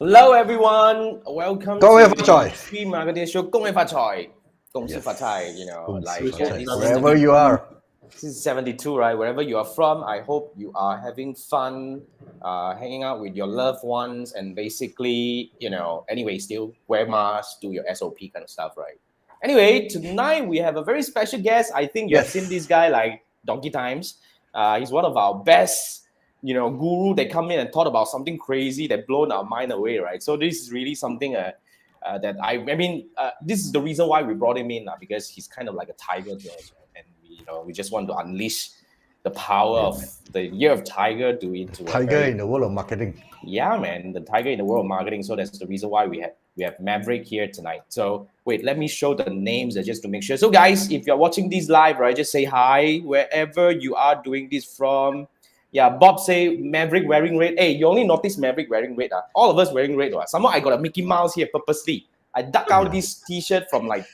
Hello everyone, welcome to the Three Marketeers Show. 恭喜发财，恭喜发财, you know, like wherever you are. This is 72, right? Wherever you are from, I hope you are having fun, hanging out with your loved ones, and basically, you know, anyway, still wear masks, do your SOP kind of stuff, right? Anyway, tonight we have a very special guest. I think you have seen this guy like donkey times. He's one of our best, you know, guru that come in and thought about something crazy that blown our mind away, right? So this is really something that this is the reason why we brought him in, because he's kind of like a tiger to us, right? And we just want to unleash the power of the year of tiger into tiger in the world of marketing. Yeah, man, the tiger in the world of marketing. So that's the reason why we have Maverick here tonight. So wait, let me show the names just to make sure. So guys, if you're watching this live, right, just say hi wherever you are doing this from. Yeah, Bob say Maverick wearing red. Hey, you only notice Maverick wearing red. All of us wearing red. Somehow I got a Mickey Mouse here purposely. I dug out this T-shirt from like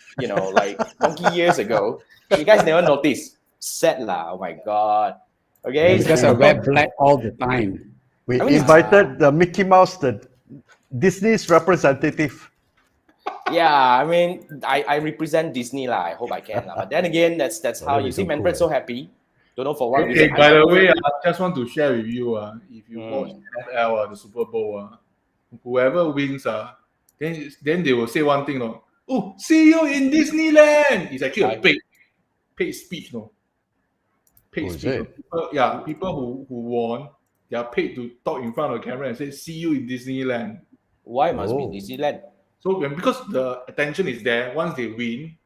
donkey years ago. You guys never noticed. Sad lah. Oh my God. Okay. Yeah, because I wear black all the time. We invited the Mickey Mouse, the Disney's representative. Yeah, I mean, I represent Disney lah. I hope I can lah. But then again, that's how you see Manfred's so happy. Don't know for what reason. By the way, I just want to share with you, if you watch NFL, the Super Bowl, whoever wins, then they will say one thing, no. Oh, see you in Disneyland. It's actually a paid speech, no. Paid speech. People who won, they are paid to talk in front of the camera and say, see you in Disneyland. Why must be Disneyland? So because the attention is there, once they win,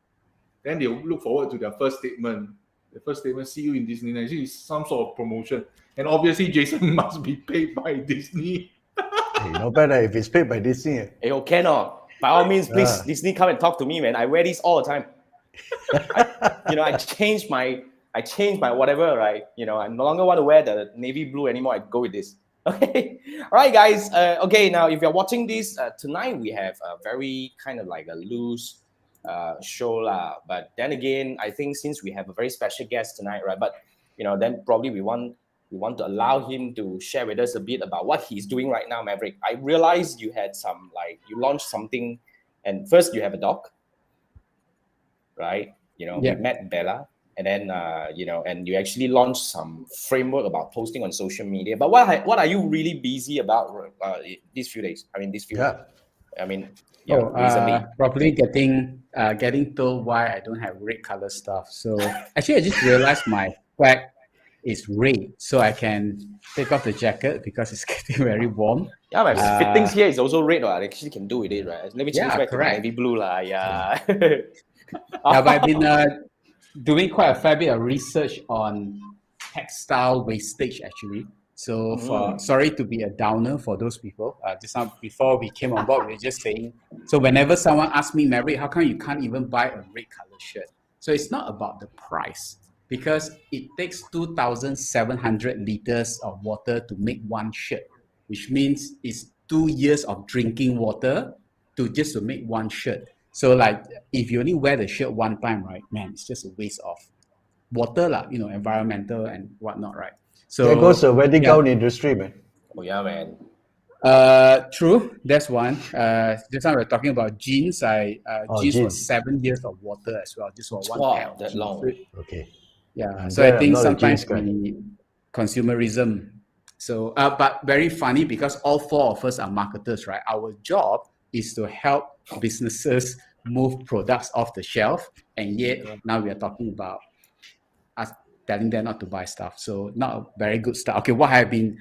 then they look forward to their first statement. The first statement, see you in Disneyland. It's some sort of promotion. And obviously, Jason must be paid by Disney. Hey, no better if it's paid by Disney. Hey, okay, no. By all means, please, Disney, come and talk to me, man. I wear these all the time. I changed my whatever, right? I no longer want to wear the navy blue anymore. I go with this. Okay. All right, guys. Okay, now, if you're watching this, tonight we have a very kind of like a loose show lah. But then again, I think since we have a very special guest tonight, right? But then probably we want to allow him to share with us a bit about what he's doing right now, Maverick. I realized you had you launched something, and first you have a dog, right? You met Bella, and then and you actually launched some framework about posting on social media. But what are you really busy about these few days? I mean, recently. Probably getting told why I don't have red color stuff. So actually, I just realized my flag is red, so I can take off the jacket because it's getting very warm. Yeah, my fittings here is also red. I actually can do with it, right? Let me change back to navy blue lah. Yeah. But I've been doing quite a fair bit of research on textile wastage actually. So sorry to be a downer for those people. Just now, before we came on board, we were just saying, so whenever someone asks me, Maverick, how come you can't even buy a red color shirt? So it's not about the price, because it takes 2,700 liters of water to make one shirt, which means it's 2 years of drinking water to make one shirt. So like, if you only wear the shirt one time, right, man, it's just a waste of water lah, environmental and whatnot, right? So there goes the wedding gown industry, man. Oh yeah, man. True, that's one. Just now we're talking about jeans. Jeans was 7 years of water as well. Just for one pair. That long. Okay. Yeah. So I think sometimes we consumerism. So, but very funny because all four of us are marketers, right? Our job is to help businesses move products off the shelf, and yet now we are talking about us telling them not to buy stuff. So not a very good start. Okay, what I've been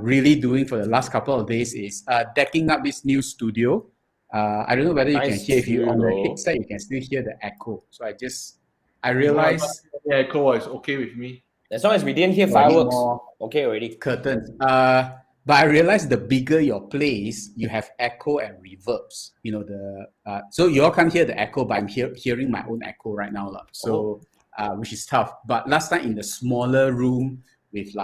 really doing for the last couple of days is decking up this new studio. I don't know whether you can hear, if you on the headset, you can still hear the echo. So I realized the echo is okay with me. As long as we didn't hear fireworks, okay already. Curtains. But I realized the bigger your place, you have echo and reverbs. So you all can't hear the echo, but I'm hearing my own echo right now. So which is tough. But last time in the smaller room with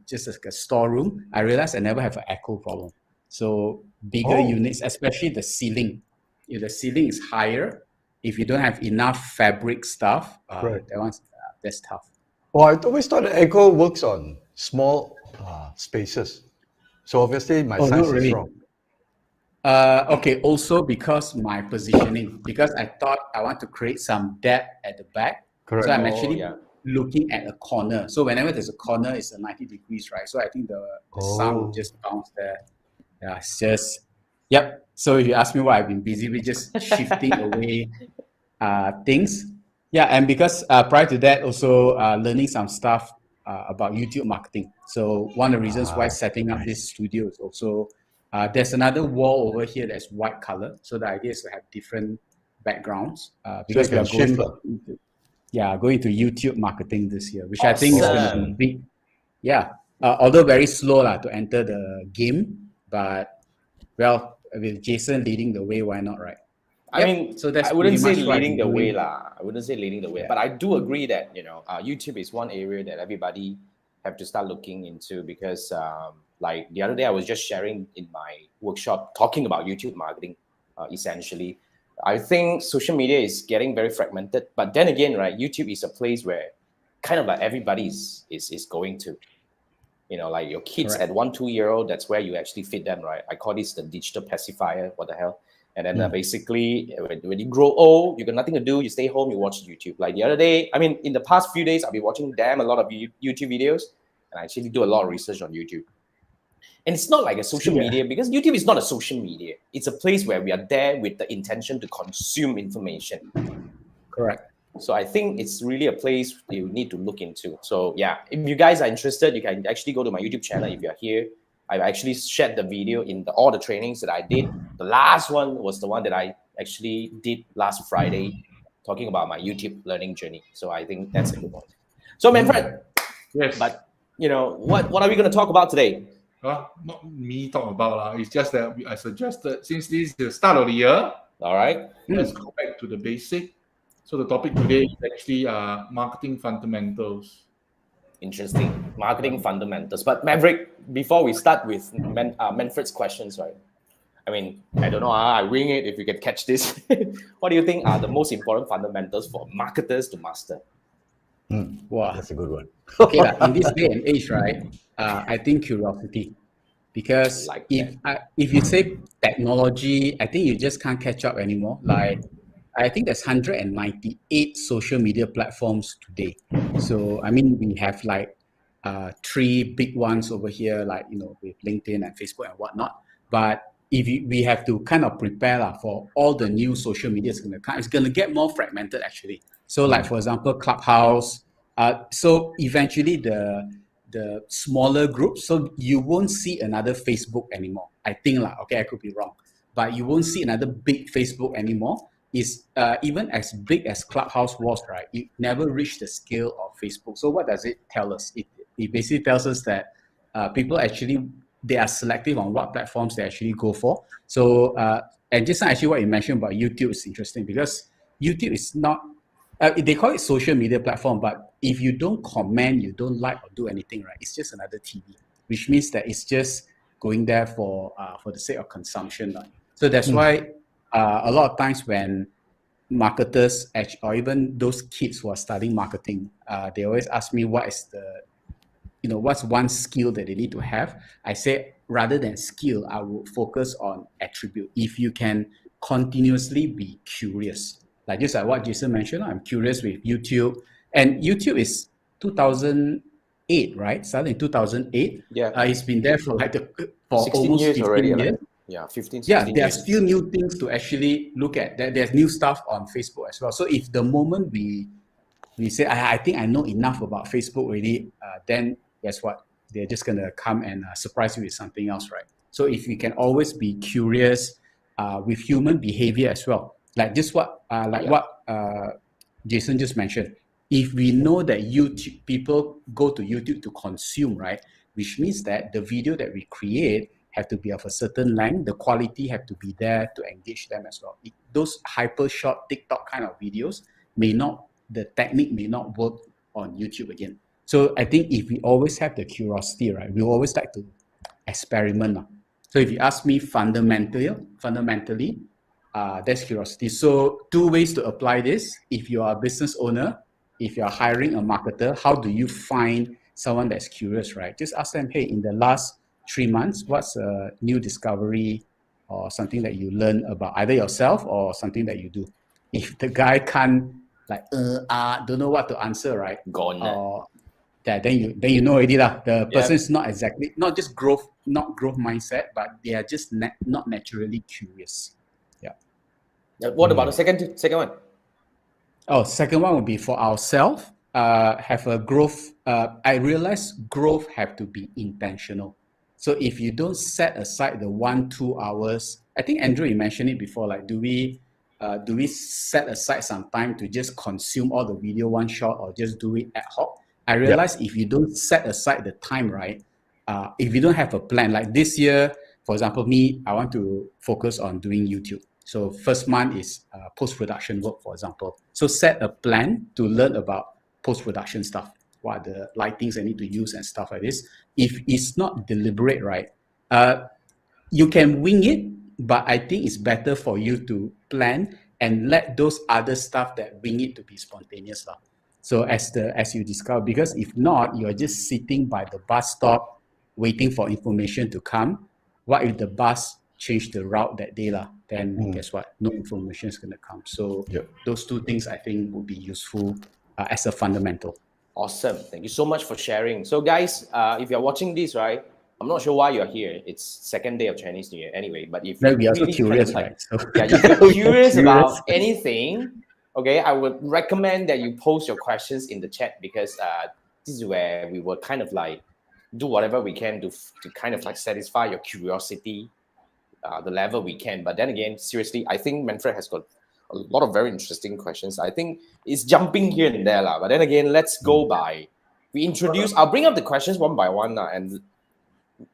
just like a storeroom, I realized I never have an echo problem. So bigger units, especially the ceiling. If the ceiling is higher, if you don't have enough fabric stuff, that's tough. Well, I always thought the echo works on small spaces. So obviously my size is wrong. Okay, also because my positioning, because I thought I want to create some depth at the back. Correct. So I'm Oh, actually yeah. looking at a corner. So whenever there's a corner, it's a 90 degrees, right? So I think the sound will just bounce there. Yeah, it's just, yep. So if you ask me what I've been busy with, just shifting away things. Yeah, and because prior to that, also learning some stuff about YouTube marketing. So one of the reasons why setting up this studio is also, there's another wall over here that's white color. So the idea is to have different backgrounds because we are going going to YouTube marketing this year, which I think is going to be Awesome. big. Yeah, although very slow to enter the game, but well, with Jason leading the way, why not, right? I mean, so that's I wouldn't pretty say much what I've leading been the way doing. lah. I wouldn't say leading the way, Yeah. but I do agree that YouTube is one area that everybody have to start looking into because, like the other day, I was just sharing in my workshop talking about YouTube marketing. Essentially, I think social media is getting very fragmented, but then again, right, YouTube is a place where kind of like everybody is going to. Like your kids Correct. at 1-2-year-old, that's where you actually feed them, right? I call this the digital pacifier. What the hell? And then basically, when you grow old, you got nothing to do. You stay home, you watch YouTube. Like the other day, I mean, in the past few days, I've been watching a lot of YouTube videos, and I actually do a lot of research on YouTube. And it's not like a social media because YouTube is not a social media. It's a place where we are there with the intention to consume information. Correct. So I think it's really a place you need to look into. So yeah, if you guys are interested, you can actually go to my YouTube channel if you're here. I've actually shared the video in all the trainings that I did. The last one was the one that I actually did last Friday, talking about my YouTube learning journey. So I think that's a good one. So Manfred, Yes. but what are we going to talk about today? Not me talk about it's just that I suggested since this is the start of the year. All right. Let's go back to the basic. So the topic today is actually marketing fundamentals. Interesting. Marketing fundamentals. But Maverick, before we start with Manfred's questions, right? I mean, I don't know. I wing it if you can catch this. What do you think are the most important fundamentals for marketers to master? Wow. That's a good one. Okay, in this day and age, right? I think curiosity, because Like if you say technology, I think you just can't catch up anymore. Like, I think there's 198 social media platforms today. So I mean, we have like 3 big ones over here, like with LinkedIn and Facebook and whatnot. But we have to kind of prepare for all the new social media is going to come. It's going to get more fragmented actually. So like for example, Clubhouse. So eventually the smaller groups, so you won't see another Facebook anymore. I think okay, I could be wrong, but you won't see another big Facebook anymore. Is even as big as Clubhouse was, right? It never reached the scale of Facebook. So what does it tell us? It basically tells us that people actually, they are selective on what platforms they actually go for. So and just actually what you mentioned about YouTube is interesting because YouTube is not, they call it social media platform, but if you don't comment, you don't like or do anything, right? It's just another TV, which means that it's just going there for the sake of consumption, right? So that's why a lot of times when marketers or even those kids who are studying marketing, they always ask me what is what's one skill that they need to have. I say rather than skill, I would focus on attribute. If you can continuously be curious, like just like what Jason mentioned, I'm curious with YouTube, and YouTube is 2008, right? Started in 2008. Yeah. It's been there for for 16 almost years 15 already. years. Yeah, 15, 16 Yeah, there are years. still new things to actually look at. There's new stuff on Facebook as well. So if the moment we say, I think I know enough about Facebook already, then guess what? They're just going to come and surprise you with something else, right? So if you can always be curious with human behavior as well, like just what Jason just mentioned. If we know that YouTube people go to YouTube to consume, right? Which means that the video that we create have to be of a certain length. The quality have to be there to engage them as well. Those hyper short TikTok kind of videos the technique may not work on YouTube again. So I think if we always have the curiosity, right, we always like to experiment. So if you ask me fundamentally, that's curiosity. So 2 ways to apply this. If you are a business owner, if you're hiring a marketer, how do you find someone that's curious, right? Just ask them, hey, in the last 3 months, what's a new discovery or something that you learn about either yourself or something that you do. If the guy can't don't know what to answer, right? Gone. Or then you know already lah. The person Yeah. is not exactly not growth mindset, but they are just not naturally curious. What about the second one? Oh, second one would be for ourselves. Have a growth. I realize growth have to be intentional. So if you don't set aside the 1-2 hours, I think Andrew, you mentioned it before. Like, do we set aside some time to just consume all the video one shot, or just do it ad hoc? I realize if you don't set aside the time, right? If you don't have a plan, like this year, for example, me, I want to focus on doing YouTube. So first month is post-production work, for example. So set a plan to learn about post-production stuff. What are the lightings I need to use and stuff like this. If it's not deliberate, right, you can wing it, but I think it's better for you to plan and let those other stuff that wing it to be spontaneous. So as you discover, because if not, you're just sitting by the bus stop waiting for information to come. What if the bus change the route that day? Then guess what? No information is going to come. So those two things I think would be useful as a fundamental. Awesome. Thank you so much for sharing. So guys, if you're watching this, right, I'm not sure why you're here. It's second day of Chinese New Year anyway, but if you're we are really curious, kind of right? So if you're curious about anything, okay, I would recommend that you post your questions in the chat, because this is where we will kind of like do whatever we can to kind of like satisfy your curiosity, the level we can. But then again, seriously, I think Manfred has got a lot of very interesting questions. I think it's jumping here and there, but then again, let's go by. I'll bring up the questions one by one now. And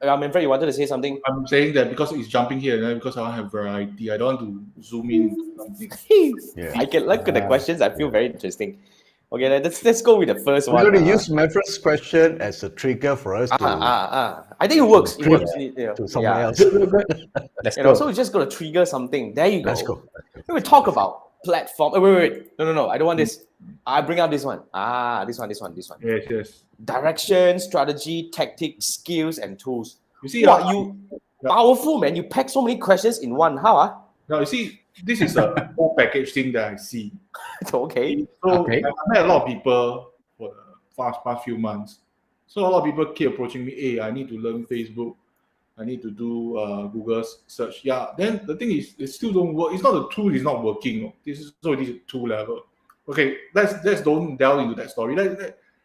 Manfred, you wanted to say something? I'm saying that because it's jumping here and there, because I want to have variety. I don't want to zoom in into something. I can look at the questions. I feel very interesting. Okay, let's go with the first one. We're going to use Manfred's question as a trigger for us to. I think it works. It works. To someone else. Let's go. So we're just going to trigger something. There you go. Let's go. We talk about platform. Wait. No. I don't want this. I bring up this one. This one. Yes. Direction, strategy, tactics, skills, and tools. You see, you powerful, man. You pack so many questions in one. How? Now, you see, this is a whole package thing that I see. Okay. So I met a lot of people for the past few months. So a lot of people keep approaching me, hey, I need to learn Facebook. I need to do Google search. Yeah, then the thing is, it still don't work. It's not the tool is not working. This is already 2 level. Okay, let's don't delve into that story.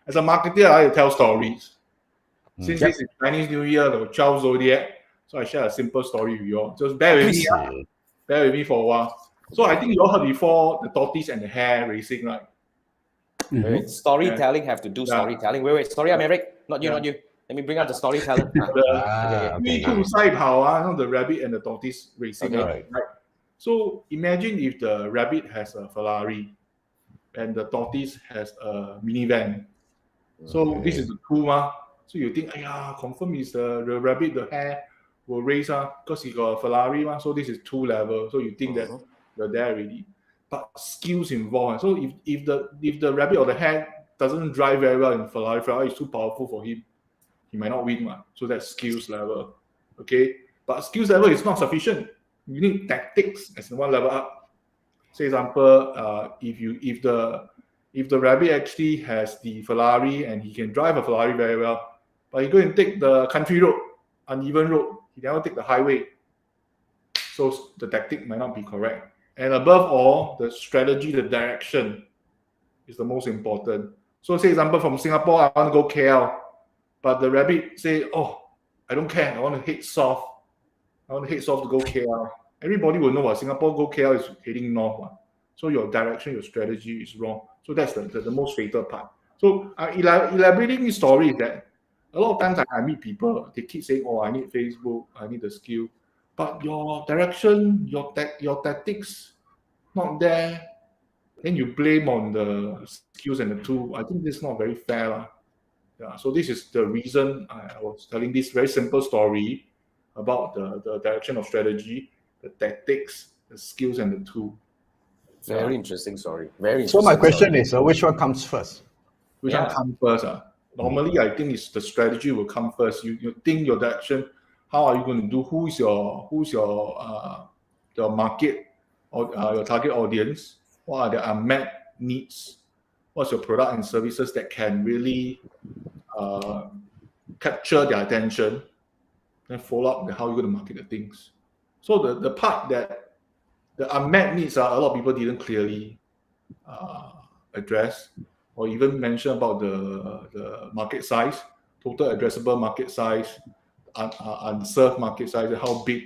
As a marketer, I tell stories. Since this is Chinese New Year, the 12 zodiac, so I share a simple story with you all. Just bear with me. Bear with me for a while. So I think you all heard before the tortoise and the hare racing, right? Wait, storytelling have to do storytelling. Wait. Story, Eric. Not you. Let me bring out the storytelling. The rabbit and the tortoise racing. Okay. Right? So imagine if the rabbit has a Ferrari and the tortoise has a minivan. So this is the two. So you think, confirm is the rabbit, the hare will race because he got a Ferrari. So this is 2 level. So you think that you're there already. But skills involved. So if the rabbit or the hare doesn't drive very well in Ferrari is too powerful for him, he might not win. So that's skills level. Okay. But skills level is not sufficient. You need tactics as 1 level up. Say example, if the rabbit actually has the Ferrari and he can drive a Ferrari very well, but he go and take the country road, uneven road, he never take the highway. So the tactic might not be correct. And above all, the strategy, the direction is the most important. So say example, from Singapore, I want to go KL, but the rabbit say, I don't care, I want to head south. I want to head south to go KL. Everybody will know what Singapore go KL is heading north. So your direction, your strategy is wrong. So that's the most fatal part. So elaborating this story is that a lot of times I meet people, they keep saying, I need Facebook, I need the skill. But your direction, your tactics, not there. Then you blame on the skills and the tool. I think this is not very fair. So this is the reason I was telling this very simple story about the direction of strategy, the tactics, the skills, and the tool. Very interesting story. Very interesting. So my question is, which one comes first? Which one comes first? Normally, I think it's the strategy will come first. You think your direction. how are you going to do? Who's your market or your target audience? What are the unmet needs? What's your product and services that can really capture their attention? Then follow up with how you're going to market the things. So the part that the unmet needs are a lot of people didn't clearly address or even mention about the market size, total addressable market size, unserved market size, how big.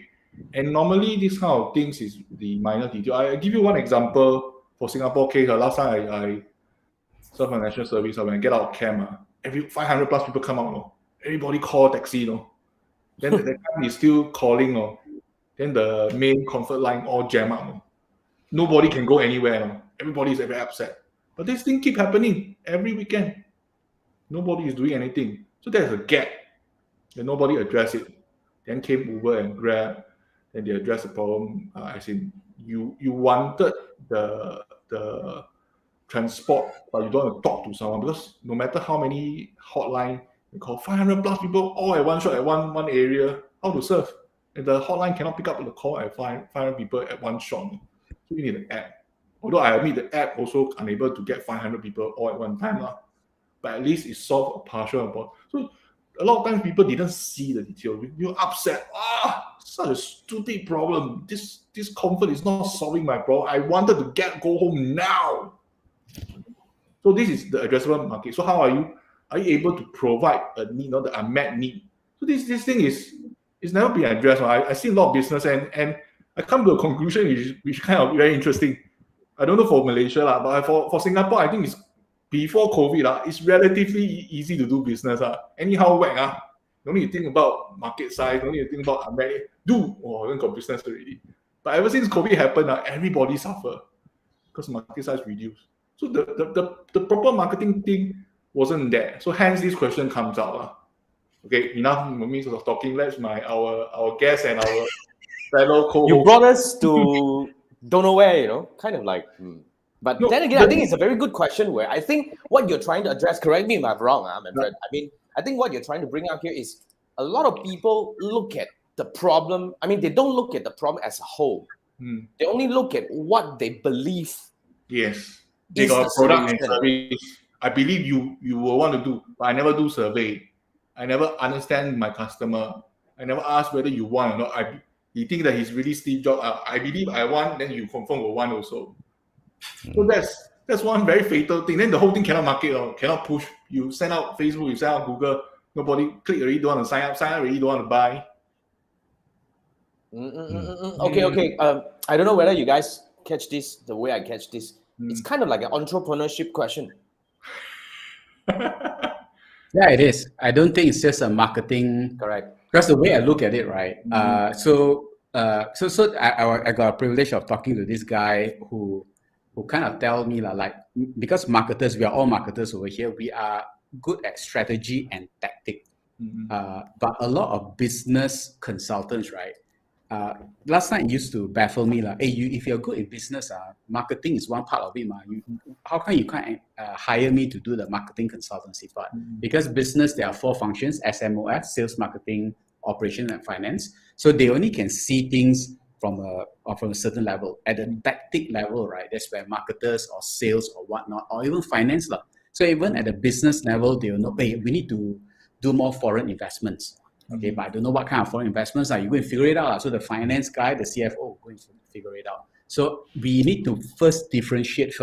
And normally this kind of things is the minor detail. I give you one example for Singapore case. Last time I served my national service, when I get out of camp, every 500 plus people come out. Everybody call taxi. Then the time is still calling. Then the main comfort line all jam up. Nobody can go anywhere. Everybody is very upset. But this thing keep happening every weekend. Nobody is doing anything. So there's a gap. And nobody addressed it. Then came Uber and Grab. Then they addressed the problem. As in, you wanted the transport, but you don't want to talk to someone, because no matter how many hotline you call, 500 plus people all at one shot at one area, how to serve? And the hotline cannot pick up the call at 500 people at one shot. So you need an app. Although I admit the app also unable to get 500 people all at one time, but at least it solved a partial about. So a lot of times people didn't see the detail. You're upset. Such a stupid problem. This comfort is not solving my problem. I wanted to go home now. So this is the addressable market. So how are you able to provide a need, the unmet need? So this thing is never been addressed. I see a lot of business and I come to a conclusion which kind of very interesting. I don't know for Malaysia, but for Singapore, I think it's before COVID, it's relatively easy to do business. Anyhow, whack. Don't need to think about market size, don't need to think about unmet. Then got business already. But ever since COVID happened, everybody suffer because market size reduced. So the proper marketing thing wasn't there. So hence this question comes out. Okay, enough means of talking. Let's our guest and our fellow co-host. You brought us to don't know where, kind of like. But then again, I think it's a very good question where I think what you're trying to address, correct me if I'm wrong, Manfred. I mean, I think what you're trying to bring out here is a lot of people look at the problem. I mean, they don't look at the problem as a whole. They only look at what they believe. Yes. They got a product and service. I believe you will want to do, but I never do survey. I never understand my customer. I never ask whether you want or not. You think that he's really Steve Jobs. I believe I want, then you confirm will want also. So that's one very fatal thing. Then the whole thing cannot market, cannot push. You send out Facebook, you send out Google, nobody click already, don't want to sign up already, don't want to buy. Okay. I don't know whether you guys catch this the way I catch this. It's kind of like an entrepreneurship question. Yeah, it is. I don't think it's just a marketing. Correct. Because the way I look at it, right? So I got a privilege of talking to this guy who kind of tell me like, because marketers, we are all marketers over here, we are good at strategy and tactic. But a lot of business consultants, right? Last time it used to baffle me like, hey, if you're good in business, marketing is one part of it. How come you can't hire me to do the marketing consultancy part? Because business, there are 4 functions: SMOF, sales, marketing, operation, and finance. So they only can see things from a certain level. At the tactic level, right, that's where marketers or sales or whatnot, or even finance. So even at the business level, they will know, hey, we need to do more foreign investments. Okay, but I don't know what kind of foreign investments are. You go and figure it out. So the finance guy, the CFO, going to figure it out. So we need to differentiate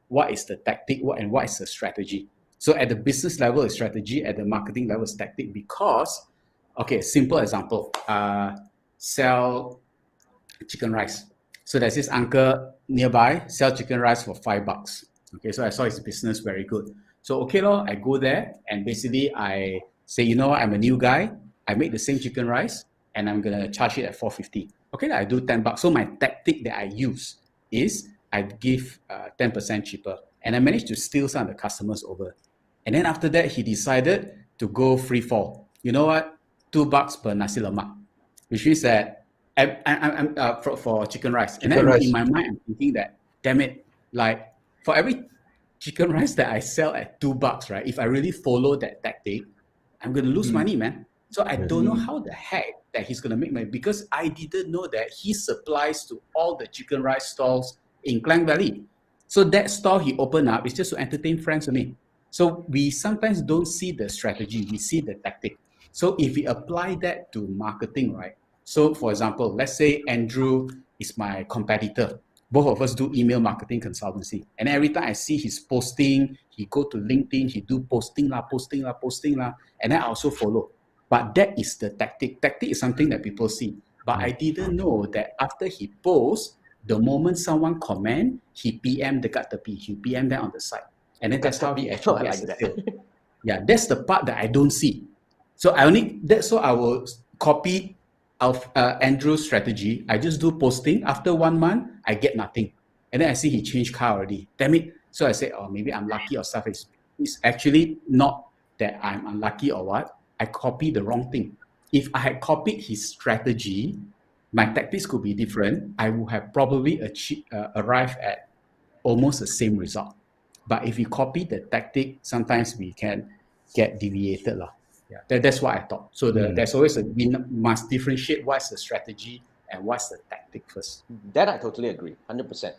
what is the tactic and what is the strategy. So at the business level, it's strategy. At the marketing level, it's tactic. Because, okay, simple example, sell chicken rice. So there's this uncle nearby, sell chicken rice for $5. Okay, so I saw his business very good. So okay, I go there and basically I say, you know what, I'm a new guy. I make the same chicken rice and I'm gonna charge it at $4.50. Okay, I do $10. So my tactic that I use is I give 10% cheaper, and I managed to steal some of the customers over. And then after that, he decided to go free fall. You know what? $2 per nasi lemak, which means that I'm for chicken rice. And then in my mind, I'm thinking that, damn it, like for every chicken rice that I sell at $2, right? If I really follow that tactic, I'm gonna lose money, man. So I don't know how the heck that he's going to make money because I didn't know that he supplies to all the chicken rice stalls in Klang Valley. So that stall he opened up is just to entertain friends only. So we sometimes don't see the strategy, we see the tactic. So if we apply that to marketing, right? So for example, let's say Andrew is my competitor. Both of us do email marketing consultancy. And every time I see his posting, he go to LinkedIn, he do posting, and then I also follow. But that is the tactic. Tactic is something that people see. But I didn't know that after he posts, the moment someone comment, he PM the Tepi, he PM that on the site. And then that's how he actually gets the sale. Yeah, that's the part that I don't see. So I will copy of Andrew's strategy. I just do posting. After 1 month, I get nothing. And then I see he changed car already. Damn it. So I say, oh, maybe I'm lucky or stuff. It's actually not that I'm unlucky or what. I copied the wrong thing. If I had copied his strategy, my tactics could be different. I would have probably arrived at almost the same result. But if you copy the tactic, sometimes we can get deviated. Yeah, that's what I thought. So there's always we must differentiate what's the strategy and what's the tactic first. That I totally agree, 100%.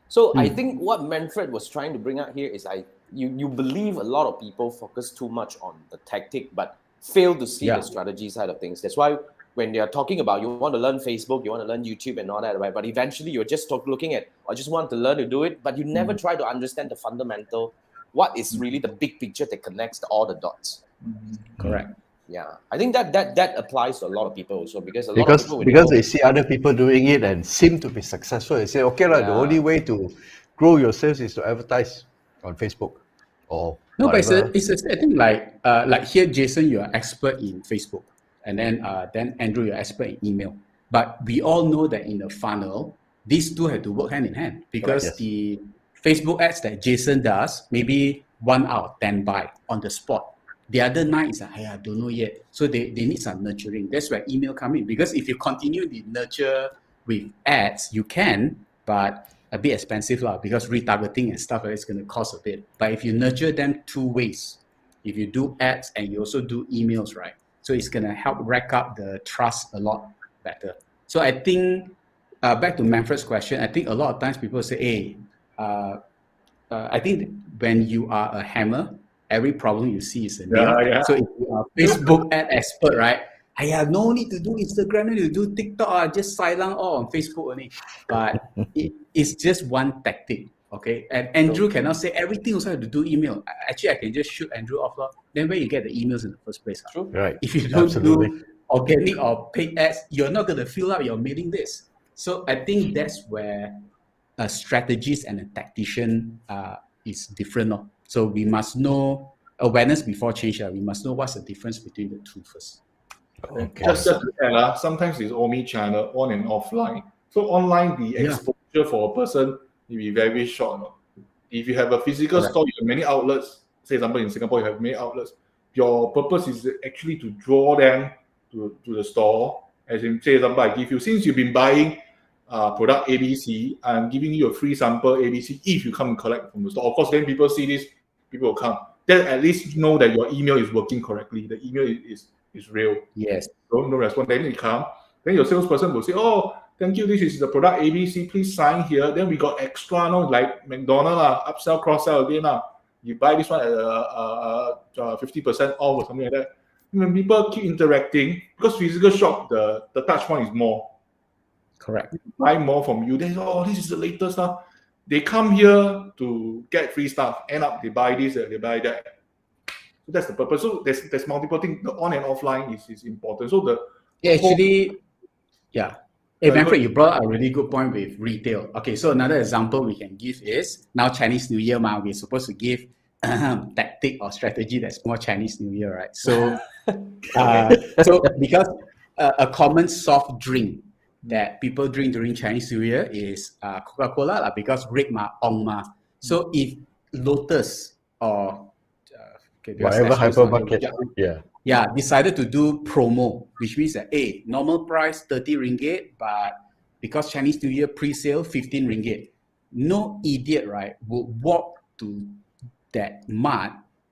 So I think what Manfred was trying to bring out here is you believe a lot of people focus too much on the tactic, but fail to see the strategy side of things. That's why when they're talking about you want to learn Facebook, you want to learn YouTube and all that, right? But eventually you're just looking at, I just want to learn to do it, but you never try to understand the fundamental, what is really the big picture that connects all the dots. Correct. Yeah, I think that applies to a lot of people also because a lot of people because they see other people doing it and seem to be successful. They say, okay, the only way to grow your sales is to advertise on Facebook or no, whatever. But it's I think like here, Jason, you're an expert in Facebook, and then Andrew, you're an expert in email. But we all know that in the funnel, these two have to work hand in hand because the Facebook ads that Jason does, maybe 1 out of 10 buy on the spot. The other 9 is like, I don't know yet. So they need some nurturing. That's where email come in. Because if you continue the nurture with ads, you can, but a bit expensive because retargeting and stuff like that is going to cost a bit. But if you nurture them 2 ways, if you do ads and you also do emails, right? So it's going to help rack up the trust a lot better. So I think, back to Manfred's question, I think a lot of times people say, hey, I think when you are a hammer, every problem you see is a nail. So if you are a Facebook ad expert, right? I have no need to do Instagram, no need to do TikTok, just silent all on Facebook only. But it's just one tactic, okay? And Andrew cannot say everything also have to do email. Actually, I can just shoot Andrew off. Then where you get the emails in the first place? True. Right. If you don't do organic or paid ads, you're not going to fill out your mailing list. So I think that's where a strategist and a tactician is different. So we must know awareness before change. We must know what's the difference between the two first. Okay. Just to add, sometimes it's omni-channel, on and offline. So online, the exposure for a person will be very short. If you have a physical store, you have many outlets. Say, example, in Singapore, you have many outlets. Your purpose is actually to draw them to the store. As in, say, example, I give you, since you've been buying product ABC, I'm giving you a free sample ABC if you come and collect from the store. Of course, then people see this, people will come. Then at least know that your email is working correctly. The email is real. Yes. Don't no response. Then you come. Then your salesperson will say, oh, thank you. This is the product ABC. Please sign here. Then we got extra, like McDonald's, upsell, cross-sell again. You buy this one at 50% off or something like that. When people keep interacting, because physical shop, the touch point is more. Correct. Buy more from you. They say, oh, this is the latest stuff. They come here to get free stuff. End up, they buy this, they buy that. So that's the purpose. So there's multiple things. The on and offline is important. So Hey, Manfred, you brought up a really good point with retail. Okay, so another example we can give is now Chinese New Year, we're supposed to give tactic or strategy that's more Chinese New Year, right? So, so because a common soft drink that people drink during Chinese New Year is Coca-Cola because red ong ma. So if Lotus or whatever hypermarket, decided to do promo, which means that normal price 30 ringgit, but because Chinese New Year pre-sale 15 ringgit, no idiot, right, would walk to that mart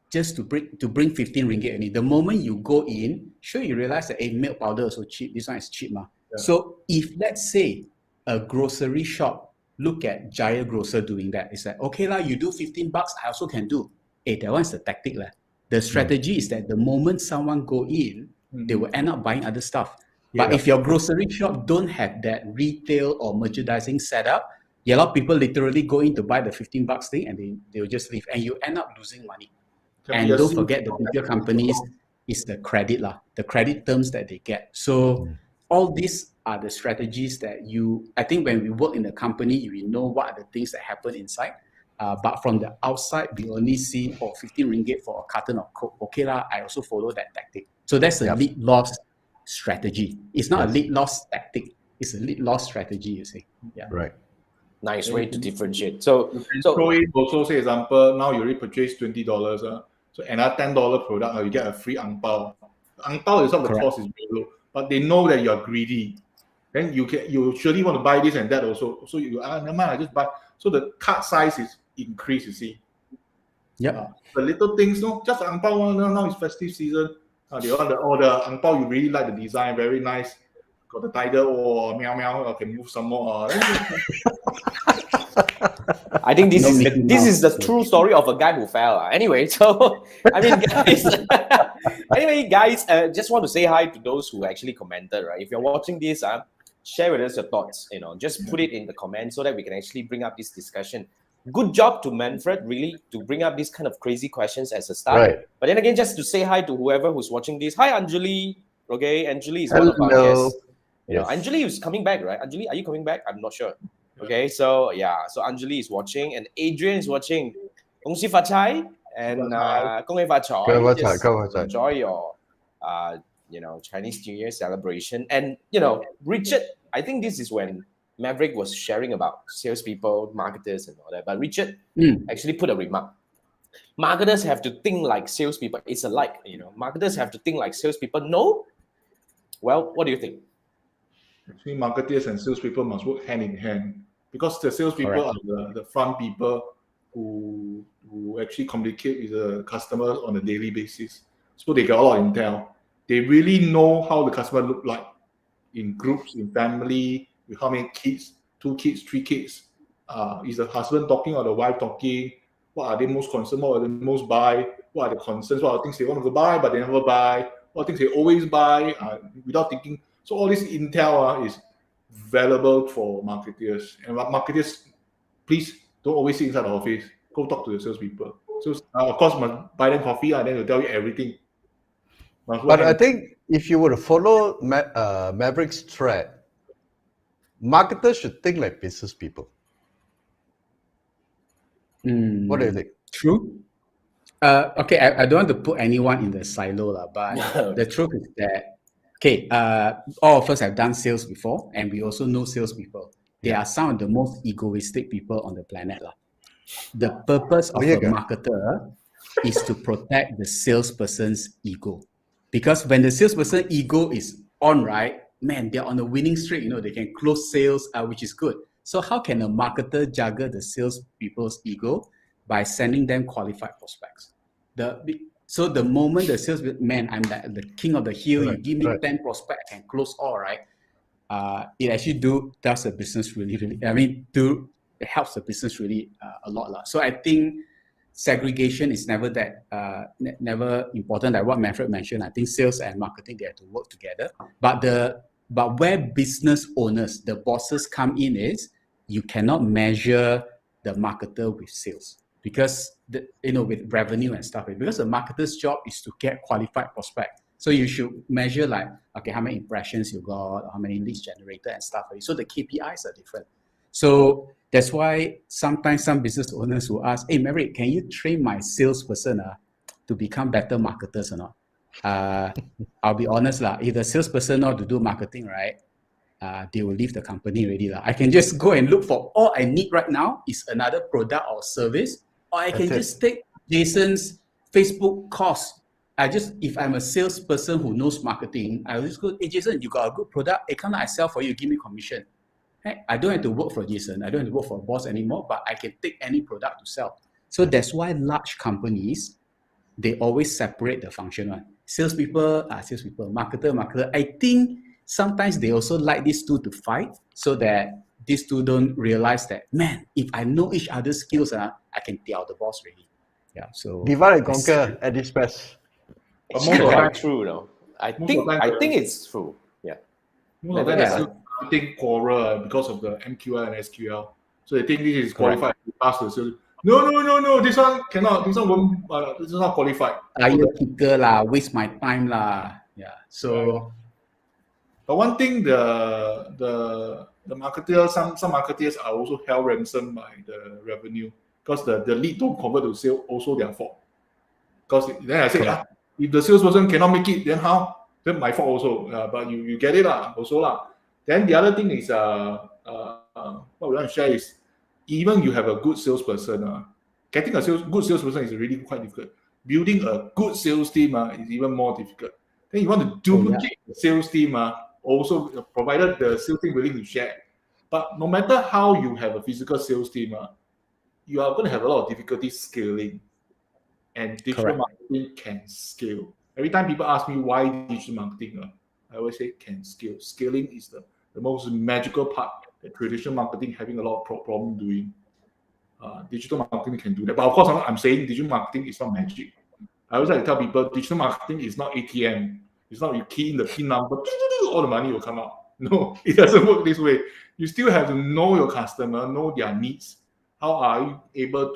just to bring 15 ringgit only. The moment you go in, sure you realize that milk powder is so cheap. This one is cheap, ma. Yeah. So if let's say a grocery shop look at Giant Grocer doing that, it's like, okay lah, you do $15, I also can do. That one's the tactic lah. The strategy is that the moment someone go in, they will end up buying other stuff. But if your grocery shop don't have that retail or merchandising setup, a lot of people literally go in to buy the $15 thing and they'll just leave, and you end up losing money. And don't forget, the bigger companies is the credit lah, the credit terms that they get. So all these are the strategies that I think when we work in the company, we know what are the things that happen inside. But from the outside, we only see 15 ringgit for a carton of Coke. Okay lah, I also follow that tactic. So that's a lead loss strategy. It's not a lead loss tactic. It's a lead loss strategy, you see. Yeah. Right. Nice way to differentiate. So also say example, now you already purchase $20. So another $10 product, you get a free ang pao. Ang pao itself, the cost is very low, but they know that you are greedy. Then you surely want to buy this and that also. So you never mind, I just buy. So the cart size is increased, you see. Yeah. The little things, no, just ang pao. Now it's festive season. The ang pao, you really like the design, very nice. Got the tiger or meow meow, I can move some more. I think this is the true story of a guy who fell. Anyway, so I mean, guys, just want to say hi to those who actually commented. Right, if you're watching this, share with us your thoughts. Just put it in the comments so that we can actually bring up this discussion. Good job to Manfred, really, to bring up these kind of crazy questions as a start. Right. But then again, just to say hi to whoever who's watching this. Hi, Anjali. Okay, Anjali is one of our guests. Anjali is coming back, right? Anjali, are you coming back? I'm not sure. Okay, so so Anjali is watching and Adrian is watching. 恭喜發財 and 恭喜發財. Enjoy your Chinese New Year celebration. And Richard, I think this is when Maverick was sharing about salespeople, marketers, and all that. But Richard actually put a remark. Marketers have to think like salespeople. It's alike, Marketers have to think like salespeople. No? Well, what do you think? Actually, marketeers and salespeople must work hand in hand, because the salespeople are the front people who actually communicate with the customers on a daily basis. So they get a lot of intel. They really know how the customer look like in groups, in family, with how many kids, 2 kids, 3 kids. Is the husband talking or the wife talking? What are they most concerned? What are they most buy? What are the concerns? What are the things they want to buy but they never buy? What are things they always buy without thinking? So all this intel is valuable for marketeers. And marketeers, please don't always sit inside the office. Go talk to the salespeople. So of course, must buy them coffee and then they'll tell you everything. But I think if you were to follow Maverick's thread, marketers should think like business people. What do you think? True. Okay, I don't want to put anyone in the silo, but the truth is that all of us have done sales before, and we also know salespeople. They are some of the most egoistic people on the planet. The purpose of a marketer is to protect the salesperson's ego. Because when the salesperson ego is on, right, man, they're on a winning streak. They can close sales, which is good. So how can a marketer juggle the salespeople's ego? By sending them qualified prospects. So the moment the salesman, I'm the king of the hill, you give me 10 prospects, I can close all, right? It actually does the business really, it helps the business really a lot. So I think segregation is never never important. Like what Manfred mentioned, I think sales and marketing, they have to work together. But where business owners, the bosses come in is, you cannot measure the marketer with sales. Because with revenue and stuff, because the marketer's job is to get qualified prospect. So you should measure how many impressions you got, how many leads generated and stuff. So the KPIs are different. So that's why sometimes some business owners will ask, hey, Maverick, can you train my salesperson to become better marketers or not? I'll be honest, if the salesperson know how to do marketing, right, they will leave the company already. I can just go and look for all I need right now is another product or service, or I can just take Jason's Facebook course. If I'm a salesperson who knows marketing, I'll just go, hey, Jason, you got a good product. Hey, come on, I sell for you, give me commission. Hey, I don't have to work for Jason. I don't have to work for a boss anymore, but I can take any product to sell. So that's why large companies, they always separate the function one. salespeople, marketer. I think sometimes they also like these two to fight so that these two don't realize that, man, if I know each other's skills, I can tell the boss really. Yeah, so divide and conquer at its best. But It's most of the quite time, true, though. I most of the time, think it's true. Yeah. most of the time, Yeah. they're still marketing quarrel because of the MQL and SQL. So they think this is qualified to pass the sales. No, this one cannot. This one won't. This is not qualified. Tire kicker lah, waste my time lah. Yeah. So But one thing, the marketeers, some marketeers are also held ransom by the revenue because the lead don't convert to sale, also their fault. Because then I say, if the salesperson cannot make it, then how? Then my fault also. But you get it lah, also lah. Then the other thing is what we want to share is, even you have a good salesperson, getting a good salesperson is really quite difficult. Building a good sales team is even more difficult. Then you want to duplicate the sales team, also provided the sales team willing to share. But no matter how you have a physical sales team, you are going to have a lot of difficulty scaling. And digital marketing can scale. Every time people ask me why digital marketing, I always say can scale. Scaling is the most magical part that traditional marketing having a lot of problem doing. Digital marketing can do that. But of course, I'm saying digital marketing is not magic. I always like to tell people digital marketing is not ATM. It's not you key in the PIN number, all the money will come out. No, it doesn't work this way. You still have to know your customer, know their needs. How are you able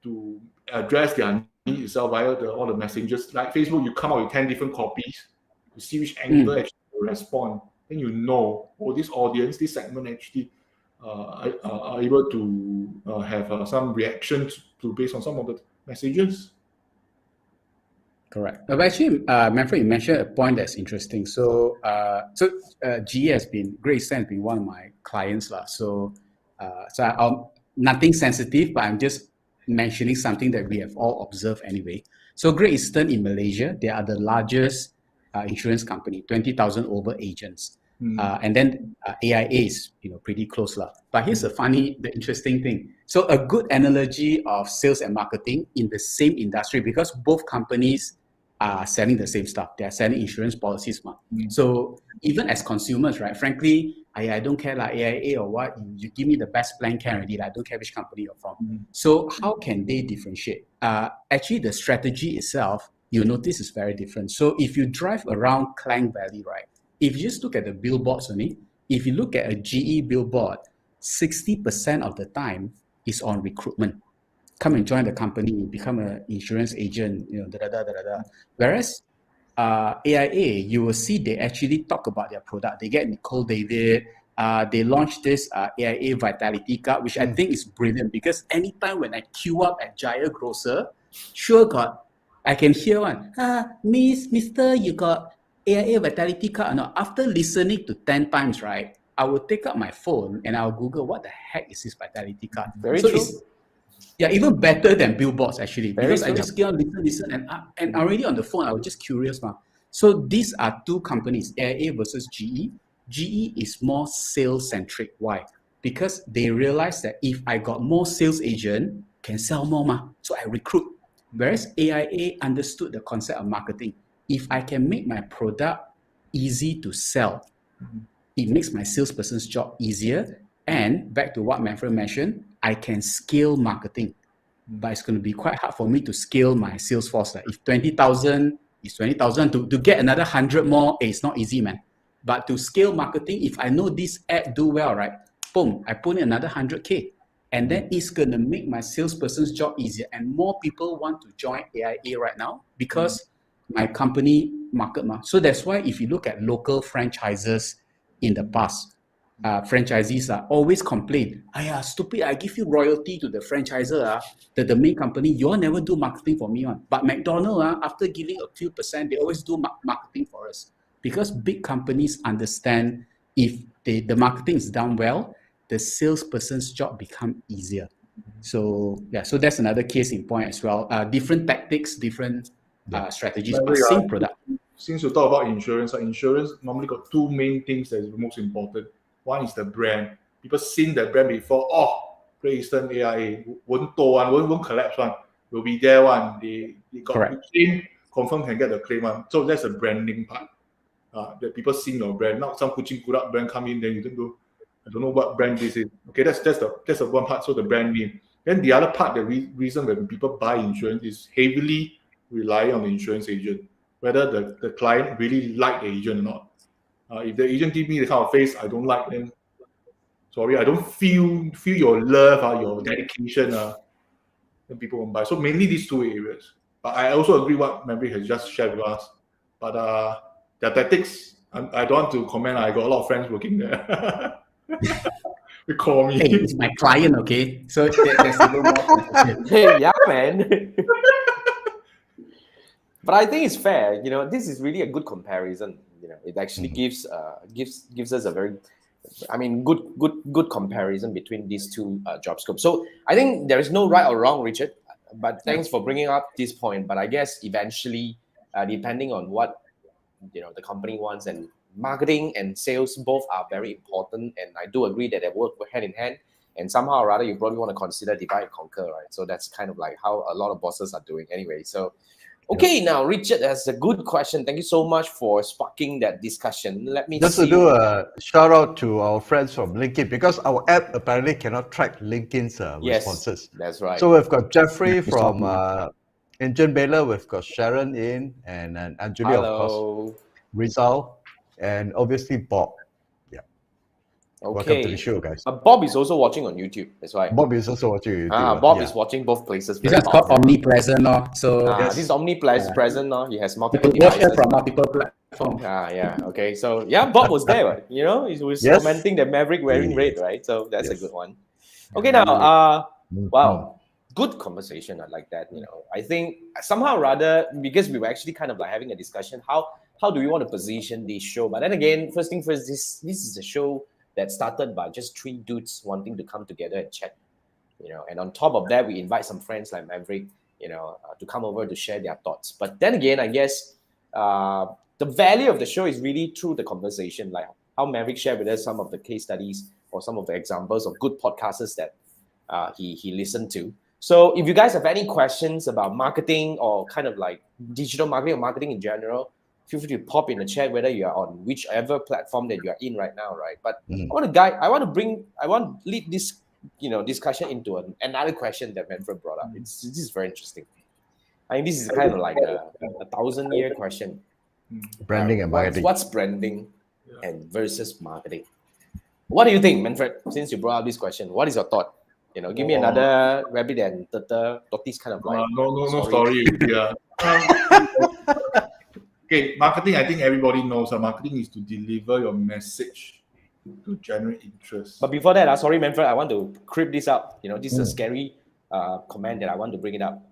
to address their needs itself via all the messengers? Like Facebook, you come out with 10 different copies to see which angle actually will respond. Then you know, this audience, this segment actually are able to have some reactions to based on some of the messages. Correct. But actually, Manfred, you mentioned a point that's interesting. So, GE has been, Great Eastern has been one of my clients lah. So nothing sensitive, but I'm just mentioning something that we have all observed anyway. So, Great Eastern in Malaysia, they are the largest insurance company, 20,000 over agents. And then AIA is pretty close lah. But here's the interesting thing. So a good analogy of sales and marketing in the same industry, because both companies are selling the same stuff. They are selling insurance policies. So even as consumers, right? Frankly, I don't care like AIA or what. You give me the best plan can already. I don't care which company you're from. So how can they differentiate? Actually, the strategy itself, you notice is very different. So if you drive around Klang Valley, right? If you just look at the billboards only, if you look at a GE billboard, 60% of the time is on recruitment. Come and join the company, become an insurance agent, Whereas AIA, you will see they actually talk about their product. They get Nicole David. They launched this AIA Vitality Card, which I think is brilliant because anytime when I queue up at Jaya Grocer, I can hear one, Mister, you got AIA Vitality Card or not? After listening to 10 times, right, I will take up my phone and I'll Google what the heck is this Vitality Card. Very true. Even better than billboards actually, because true. I just get on listen and already on the phone, I was just curious. So these are two companies, AIA versus GE. GE is more sales centric. Why? Because they realize that if I got more sales agent, can sell more, so I recruit. Whereas AIA understood the concept of marketing. If I can make my product easy to sell, it makes my salesperson's job easier. And back to what Manfred mentioned, I can scale marketing. But it's going to be quite hard for me to scale my sales force. If 20,000 is 20,000, to get another 100 more, it's not easy, man. But to scale marketing, if I know this ad do well, right, boom, I put in another 100K. And then it's going to make my salesperson's job easier. And more people want to join AIA right now because my company market. So that's why if you look at local franchises in the past, franchisees are always complain, stupid, I give you royalty to the franchisor, the main company, you all never do marketing for me. But McDonald's, after giving a few percent, they always do marketing for us. Because big companies understand if the marketing is done well, the salesperson's job become easier. So that's another case in point as well. Different tactics, different strategies, but same product. Since you talk about insurance normally got two main things that is the most important. One is the brand. People seen the brand before. Great Eastern AIA won't collapse one. Will be there one. They got confirm can get the claim one. So that's the branding part. That people see your brand. Not some kuching kudak brand come in, then you don't know. I don't know what brand this is. Okay, that's the one part. So the brand name. Then the other part, the reason when people buy insurance is heavily relying on the insurance agent, whether the client really like the agent or not. If the agent give me the kind of face I don't like, then sorry, I don't feel your love, your dedication, then people won't buy. So mainly these two areas. But I also agree what Maverick has just shared with us. But their tactics, I don't want to comment. I got a lot of friends working there. They call me. Hey, it's my client, okay? So there's a little more. Hey, yeah, man. But I think it's fair. This is really a good comparison. It actually gives us a very, good comparison between these two job scopes. So I think there is no right or wrong, Richard. But thanks for bringing up this point. But I guess eventually, depending on what the company wants, and marketing and sales both are very important. And I do agree that they work hand in hand. And somehow or other, you probably want to consider divide and conquer, right? So that's kind of like how a lot of bosses are doing anyway. So. Okay, now Richard has a good question. Thank you so much for sparking that discussion. Let me just to do a shout out to our friends from LinkedIn, because our app apparently cannot track LinkedIn's responses. That's right. So we've got Jeffrey from Engine Baylor, we've got Sharon in, and Anjali, of course, Rizal, and obviously Bob. Okay. Welcome to the show, guys. Bob is also watching on YouTube. That's right. Bob is also watching YouTube. Bob is watching both places. This is called omnipresent, so this is omnipresent. He has multiple people devices. from multiple platforms. Okay. So Bob was there, right? He was commenting the Maverick wearing red, right? So that's a good one. Okay, now, wow, good conversation. I like that. I think somehow rather, because we were actually kind of like having a discussion, how do we want to position this show? But then again, first thing first, this is a show that started by just three dudes wanting to come together and chat, and on top of that, we invite some friends like Maverick, to come over to share their thoughts. But then again, I guess the value of the show is really through the conversation, like how Maverick shared with us some of the case studies or some of the examples of good podcasters that he listened to. So if you guys have any questions about marketing or kind of like digital marketing or marketing in general, feel free to pop in the chat, whether you are on whichever platform that you are in right now, right? But I want to lead this, discussion into another question that Manfred brought up. This is very interesting. I mean, this is kind of like a 1,000-year question. Branding and marketing. What's branding and versus marketing? What do you think, Manfred? Since you brought up this question, what is your thought? Give me another rabbit and tortoise kind of like. No story. Yeah. Okay, marketing, I think everybody knows. Marketing is to deliver your message to generate interest. But before that, sorry, Manfred, I want to creep this up. This is a scary comment that I want to bring it up.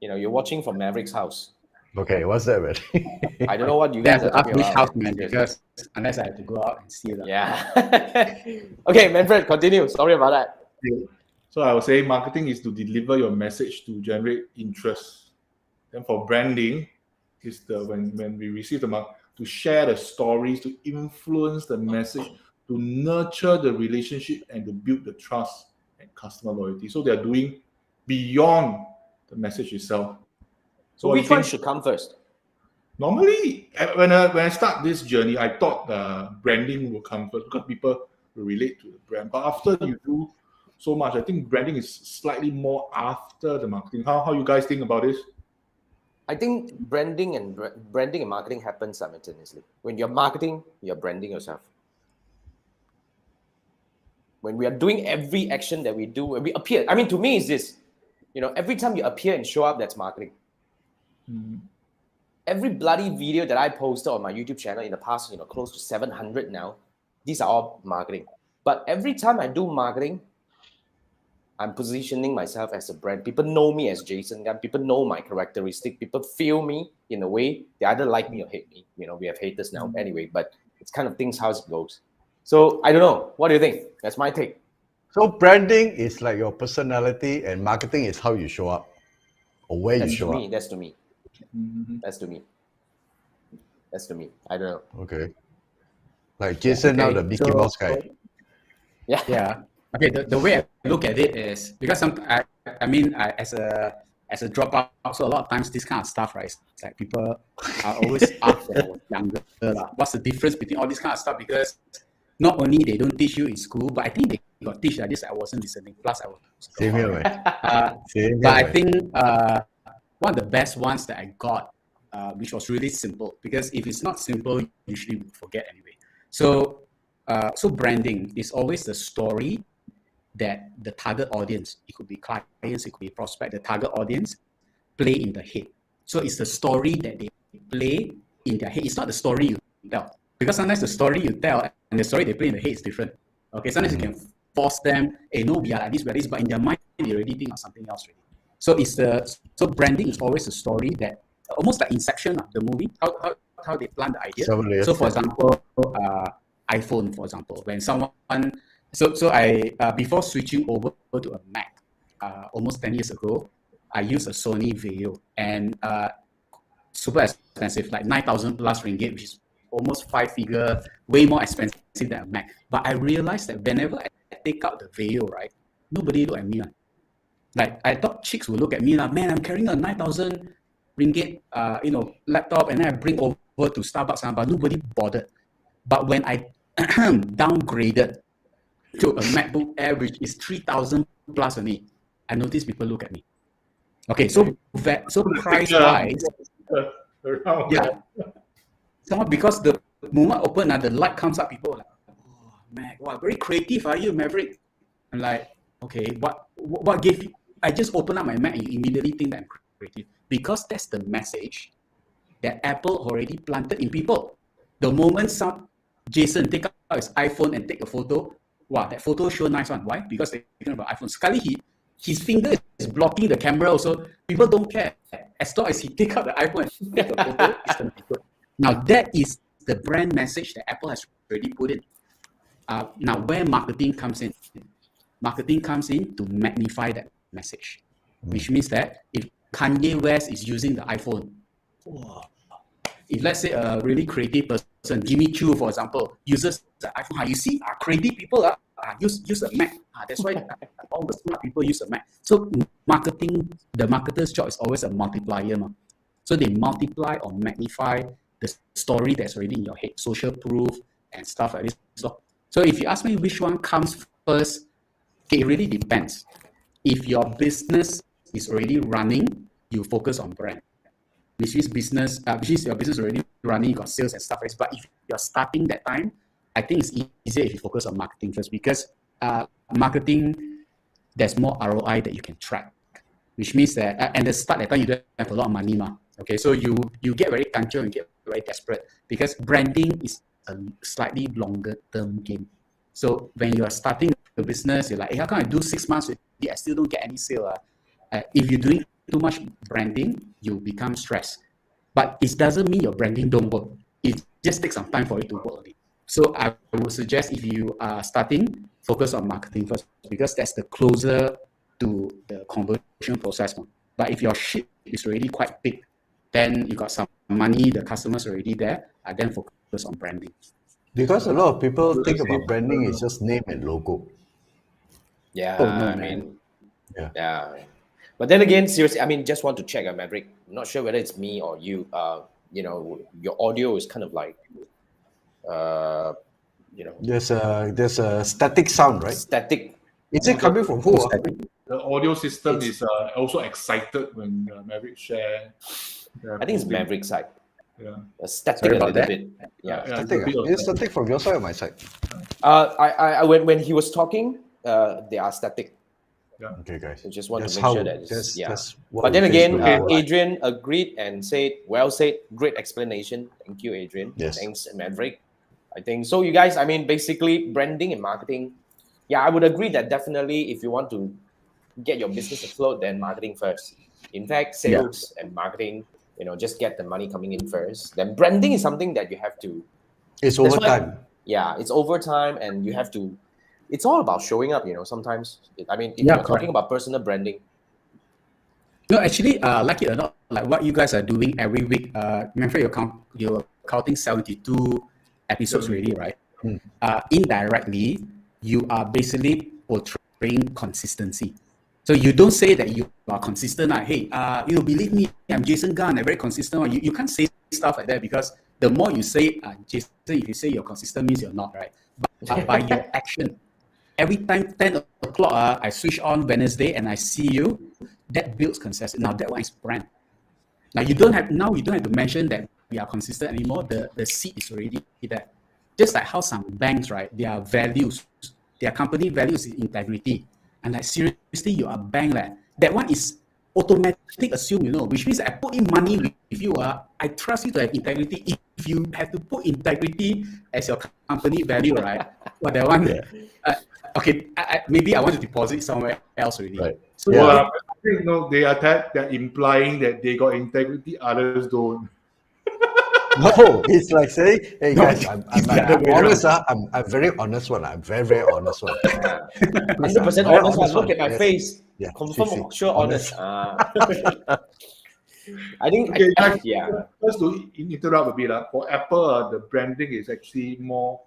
You're watching from Maverick's house. Okay, what's that, man? I don't know what you guys are talking which about. house, man, because unless I have to go out and see that. Yeah. Okay, Manfred, continue. Sorry about that. So I would say marketing is to deliver your message to generate interest. Then for branding, is when we receive the mark, to share the stories, to influence the message, to nurture the relationship, and to build the trust and customer loyalty. So they are doing beyond the message itself. So which one should come first? Normally, when I start this journey, I thought branding will come first because people will relate to the brand. But after you do so much, I think branding is slightly more after the marketing. How you guys think about this? I think branding and marketing happen simultaneously. When you're marketing, you're branding yourself. When we are doing every action that we do, when we appear, I mean, to me, it's this. Every time you appear and show up, that's marketing. Every bloody video that I posted on my YouTube channel in the past, close to 700 now, these are all marketing. But every time I do marketing, I'm positioning myself as a brand. People know me as Jason Gan. People know my characteristic. People feel me in a way. They either like me or hate me. We have haters now anyway, but it's kind of things how it goes. So I don't know. What do you think? That's my take. So branding is like your personality, and marketing is how you show up or where you show up. That's to me. That's to me. I don't know. Okay. Like Jason, now the Mickey Mouse guy. Yeah. Okay, the way I look at it is because as as a dropout, so a lot of times this kind of stuff, right? It's like people are always asked when I was younger, what's the difference between all this kind of stuff? Because not only they don't teach you in school, but I think they got teach like this. I wasn't listening. Plus, I was Same here, man. but I think one of the best ones that I got, which was really simple, because if it's not simple, usually we forget anyway. So branding is always the story that the target audience, it could be clients, it could be prospect, the target audience play in the head. So it's the story that they play in their head. It's not the story you tell. Because sometimes the story you tell and the story they play in the head is different. Okay, sometimes you can force them, hey, no, we are like this, but in their mind, they already think of something else already. So branding is always a story that, almost like Inception of the movie, how they plan the idea. So for example, iPhone, for example, when someone, I before switching over to a Mac, almost 10 years ago, I used a Sony Vaio, and super expensive, like 9,000 plus ringgit, which is almost 5-figure, way more expensive than a Mac. But I realized that whenever I take out the Vaio, right, nobody look at me. Like, I thought chicks would look at me, man, I'm carrying a 9,000 ringgit, laptop, and then I bring over to Starbucks, but nobody bothered. But when I downgraded to a MacBook Air, which is 3,000 plus only, I noticed people look at me. Okay, so price-wise, yeah. So because the moment I open, the light comes up, people are like, oh, Mac, wow, very creative, are you, Maverick? I'm like, okay, what gave you? I just open up my Mac and you immediately think that I'm creative. Because that's the message that Apple already planted in people. The moment Jason take out his iPhone and take a photo, wow, that photo sure nice one. Why? Because they're thinking about iPhone. Sekali his finger is blocking the camera also. People don't care. As long as he take out the iPhone and take a photo, it's going to be good. Now, that is the brand message that Apple has already put in. Now, where marketing comes in? Marketing comes in to magnify that message, which means that if Kanye West is using the iPhone, if let's say a really creative person, Jimmy Choo, for example, uses the iPhone, you see, creative people use a Mac. That's why all the smart people use a Mac. So marketing, the marketer's job is always a multiplier. So they multiply or magnify the story that's already in your head, social proof and stuff like this. So if you ask me which one comes first, it really depends. If your business is already running, you focus on brand. Which is your business already running, you got sales and stuff. But if you're starting that time, I think it's easier if you focus on marketing first, because marketing, there's more ROI that you can track. Which means that, and the start that time, you don't have a lot of money. Okay, so you get very kanchiong, you get very desperate, because branding is a slightly longer term game. So when you are starting the business, you're like, hey, how come I do 6 months with it, I still don't get any sale? If you're doing too much branding, you become stressed. But it doesn't mean your branding don't work. It just takes some time for it to work. So I would suggest, if you are starting, focus on marketing first, because that's the closer to the conversion process. But if your ship is already quite big, then you got some money, the customers already there, then focus on branding. Because a lot of people think about branding is just name and logo. Yeah, Oh, no, yeah. But then again, seriously, just want to check, Maverick. I'm not sure whether it's me or you. Your audio is kind of like, There's a static sound, right? Static. Is it coming from who? The audio system is also excited when Maverick share. I think it's Maverick's side. Yeah. Static a little bit. Yeah. Static. It's static from your side or my side? When he was talking, they are static. Yeah. Okay, guys. So just want to make sure that it's, that's but then again, Adrian agreed and said, well said, great explanation. Thank you, Adrian. Yes. Thanks, Maverick. I think so. You guys, basically branding and marketing. Yeah, I would agree that definitely if you want to get your business afloat, then marketing first. In fact, sales and marketing, just get the money coming in first. Then branding is something that you have to. It's over time. Yeah, it's over time, and you have to. It's all about showing up. Sometimes. If you're talking about personal branding. No, actually, like it or not, like what you guys are doing every week. Remember, you're counting 72 episodes already, right? Mm. Indirectly, you are basically portraying consistency. So you don't say that you are consistent. Hey, believe me, I'm Jason Gunn. I'm very consistent. You can't say stuff like that, because the more you say, Jason, if you say you're consistent, means you're not, right? But by your action, every time 10 o'clock, I switch on Wednesday and I see you, that builds consistency. Now that one is brand. Now you don't have to mention that we are consistent anymore. The seed is already there. Just like how some banks, right? Their values, their company values is integrity. And like, seriously, you are a bank, like, that one is automatic assume, which means I put in money with you, I trust you to have integrity. If you have to put integrity as your company value, right? Well, that one, okay, maybe I want to deposit somewhere else already. Right. So I think they're implying that they got integrity, others don't. No, it's like saying, hey guys, I'm honest. I'm very honest one. I'm very, very honest one. 100% honest one. Look at my face. Yeah, Confirm, sure, honest. I think, Okay, yeah. Just to interrupt a bit, for Apple, the branding is actually more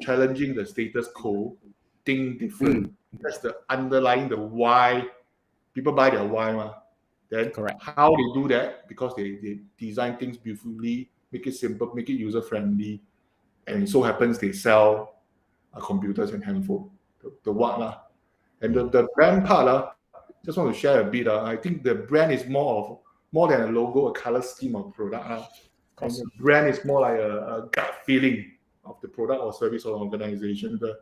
challenging the status quo, think different. That's the underlying the why. People buy their why. Then correct. How they do that? Because they design things beautifully, make it simple, make it user friendly, and it so happens they sell computers and handphone. The what and the brand part just want to share a bit. I think the brand is more than a logo, a color scheme of product. And the brand is more like a gut feeling of the product or service or organization. The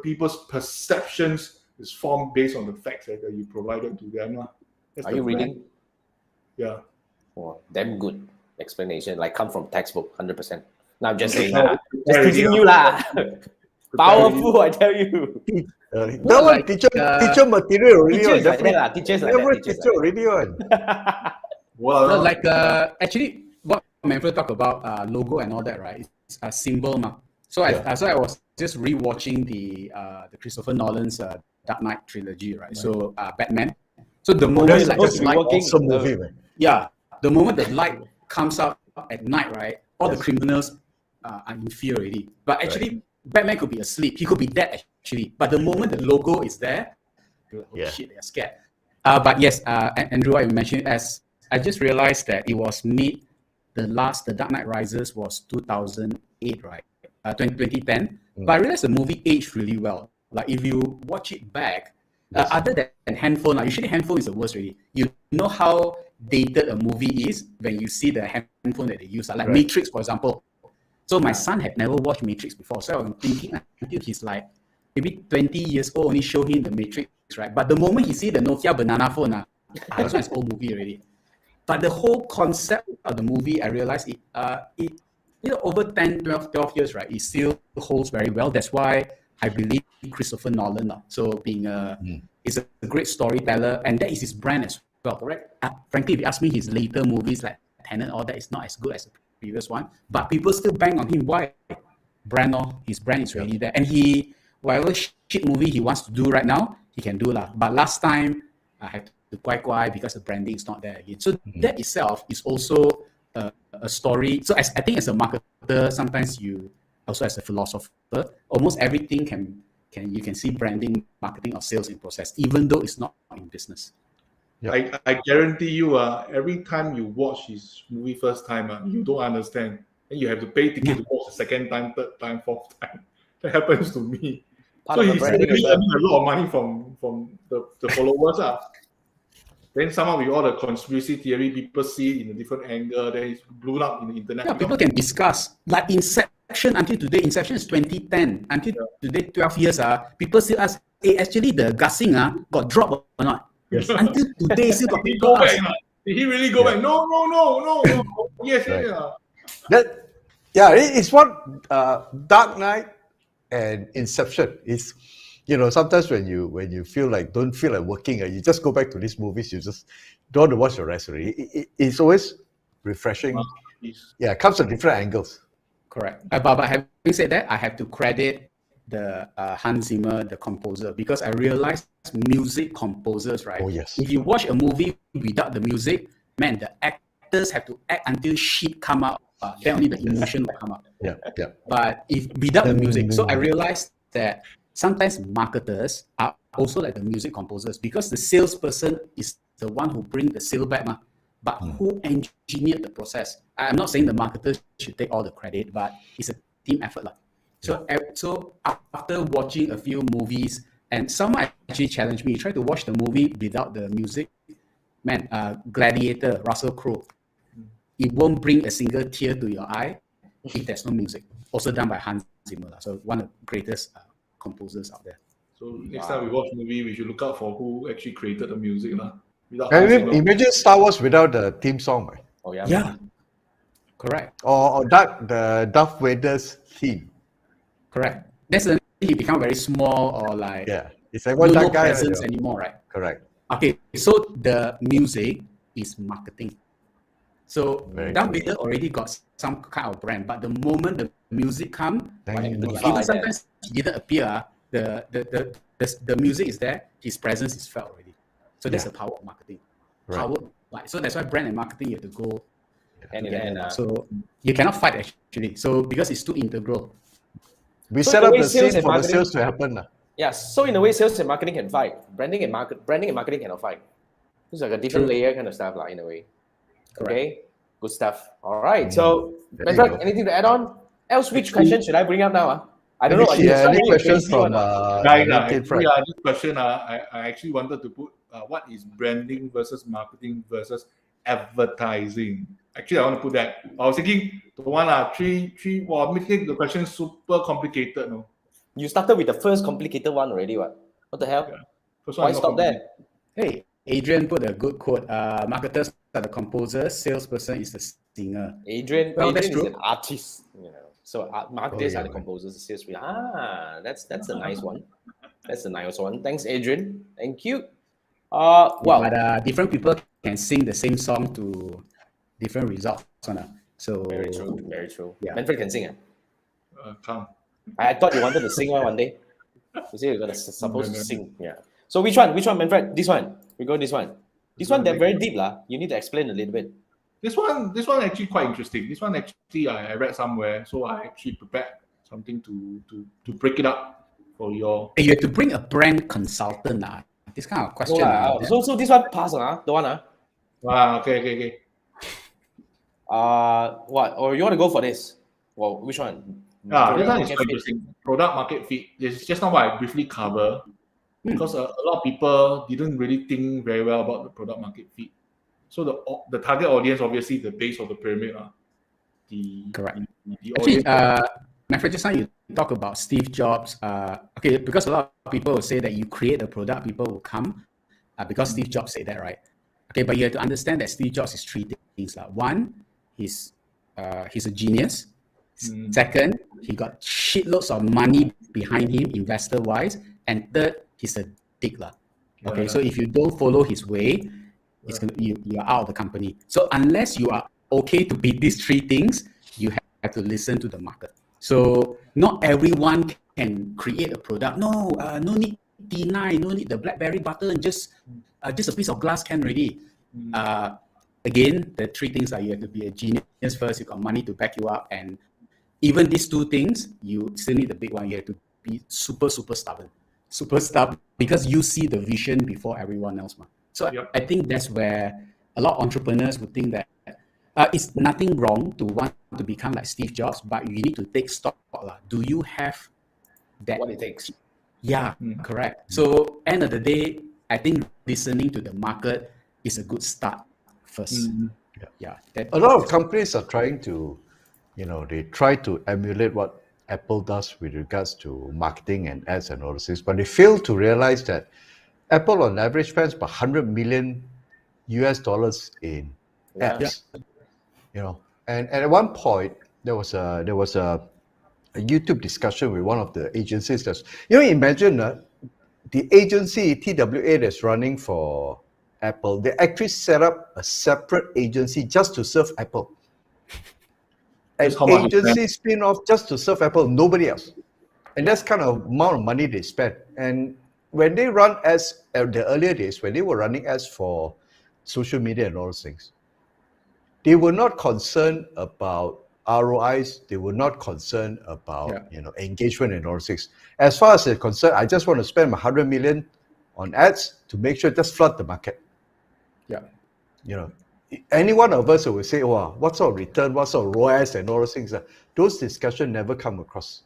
people's perceptions is formed based on the facts that you provided to them. Are you reading? Yeah. Oh, damn good explanation. Like come from textbook, 100%. Now I'm just saying Just teaching you lah. Powerful, I tell you. No one teacher material already. Teachers like that lah. Teachers like that. Teacher already on. Well, like actually, what Manfred talked about logo and all that, right? It's a symbol, ma. So I was just rewatching the Christopher Nolan's Dark Knight trilogy, right? So Batman. So the moment awesome movie, man. Yeah, the moment the light comes out at night, right? All the criminals are in fear already. But actually, Batman could be asleep. He could be dead actually. But the moment the logo is there, shit, they're scared. But yes, Andrew, I mentioned, as I just realized that it was made. The Dark Knight Rises was 2008, right? 2010. But I realized the movie aged really well. Like if you watch it back. Other than handphone, usually handphone is the worst really. You know how dated a movie is when you see the handphone that they use. Like Matrix, for example. So my son had never watched Matrix before. So I'm thinking until he's like maybe 20 years old, only show him the Matrix, right? But the moment he see the Nokia banana phone, that's why it's old movie already. But the whole concept of the movie, I realized it over 10, 12 years, right? It still holds very well. That's why I believe Christopher Nolan, is a great storyteller, and that is his brand as well, correct? Frankly, if you ask me, his later movies like Tenet, all that is not as good as the previous one, but people still bang on him. Why? His brand is really there, and whatever shit movie he wants to do right now, he can do lah. But last time, I had to quiet because the branding is not there again. So that itself is also a story. So I think as a marketer, sometimes you also as a philosopher, almost everything you can see branding, marketing, or sales in process, even though it's not in business. Yeah. I guarantee you, every time you watch his movie first time, you don't understand, and you have to pay ticket to watch the second time, third time, fourth time. That happens to me. So he's really earning a lot of money from the followers. Then somehow with all the conspiracy theory, people see it in a different angle. Then it's blown up in the internet. Yeah, people can discuss. Like Inception until today, Inception is 2010. Until today, 12 years, people still ask, hey, actually the gasing got dropped or not? Yes. Until today, still got people ask. Did he really go back? No. Yes, it's what Dark Knight and Inception is. Sometimes when you don't feel like working, you just go back to these movies. You just don't want to watch the rest already. It's always refreshing. Yeah, it comes from different angles. Correct. But having said that, I have to credit the Hans Zimmer, the composer, because I realized music composers, right? Oh yes. If you watch a movie without the music, man, the actors have to act until shit come out. Then only the emotion will come out. Yeah. But if without the music, so I realized that sometimes marketers are also like the music composers, because the salesperson is the one who bring the sale back, but who engineered the process. I'm not saying the marketers should take all the credit, but it's a team effort. So after watching a few movies, and someone actually challenged me, try to watch the movie without the music. Man, Gladiator, Russell Crowe, it won't bring a single tear to your eye if there's no music. Also done by Hans Zimmer, so one of the greatest composers out there. So next time we watch movie, we should look out for who actually created the music. Imagine Star Wars without the theme song. Right? Oh yeah. Yeah. Correct. Or the Darth Vader's theme. Correct. That's when he become very small, or like it's like one no guy presence anymore, right? Correct. Okay, so the music is marketing. So Darth Vader already got some kind of brand, but the moment the music come, even sometimes he didn't appear, the music is there, his presence is felt already. So that's the power of marketing. Right. So that's why brand and marketing, you have to go hand in hand. So you cannot fight actually. So because it's too integral. We set up the scene for the sales to happen. Yes. So in a way, sales and marketing can fight. Branding and marketing cannot fight. It's like a different layer kind of stuff, in a way. Correct. Okay. Good stuff. All right. So, Manfred, anything to add on? Else, which question should I bring up now? I don't know. Any questions from this question, I actually wanted to put what is branding versus marketing versus advertising. Actually, I want to put that. I was thinking the one three. Wow, making the question super complicated. No. You started with the first complicated one already. What the hell? Yeah. Why stop there? Hey, Adrian put a good quote. Marketers are the composers, salesperson is the singer. Adrian that's is true. an artist, So marketers are the composers, the salespeople. That's a nice one. That's a nice one. Thanks, Adrian. Thank you. But different people can sing the same song to different results. So very true. Very true. Yeah. Manfred can sing. Can't. I thought you wanted to sing one day. You say you're supposed to sing. Yeah. So which one, Manfred? This one. We go this one. This one, they're very deep, You need to explain a little bit. This one actually quite interesting. This one actually I read somewhere, so I actually prepared something to break it up for your. You have to bring a brand consultant. This kind of question. So this one pass, the one. Okay. What? Or you want to go for this? Well, which one? This one is quite interesting. Product market fit. This is just now what I briefly cover. Because a lot of people didn't really think very well about the product market fit. So the target audience, obviously, the base of the pyramid, correct. The Actually, audience. Manfred, just now you talk about Steve Jobs. Okay, because a lot of people will say that you create a product, people will come, because Steve Jobs said that, right? Okay, but you have to understand that Steve Jobs is three things. One, he's a genius. Second, he got shitloads of money behind him, investor-wise. And third, he's a dick. Okay, so if you don't follow his way, you are out of the company. So unless you are okay to beat these three things, you have to listen to the market. So not everyone can create a product. No need D9, no need the BlackBerry button, just a piece of glass can ready. Again, the three things are you have to be a genius first, you got money to back you up, and even these two things, you still need the big one. You have to be super stubborn. Because you see the vision before everyone else. So I think that's where a lot of entrepreneurs would think that it's nothing wrong to want to become like Steve Jobs, but you need to take stock. Do you have that? What it takes. Yeah, correct. So end of the day, I think listening to the market is a good start first. A lot of companies are trying to, they try to emulate what Apple does with regards to marketing and ads and all this, but they fail to realize that Apple on average spends about $100 million in ads. And at one point there was a YouTube discussion with one of the agencies that's, imagine the agency TWA that's running for Apple, they actually set up a separate agency just to serve Apple. An agency spin-off just to serve Apple, nobody else. And that's kind of amount of money they spend. And when they run ads, the earlier days, when they were running ads for social media and all those things, they were not concerned about ROIs. They were not concerned about engagement and all things. As far as they're concerned, I just want to spend 100 million on ads to make sure just flood the market. Yeah. Any one of us will say, "Wow, what sort of return, what sort of ROAS and all those things." Those discussions never come across.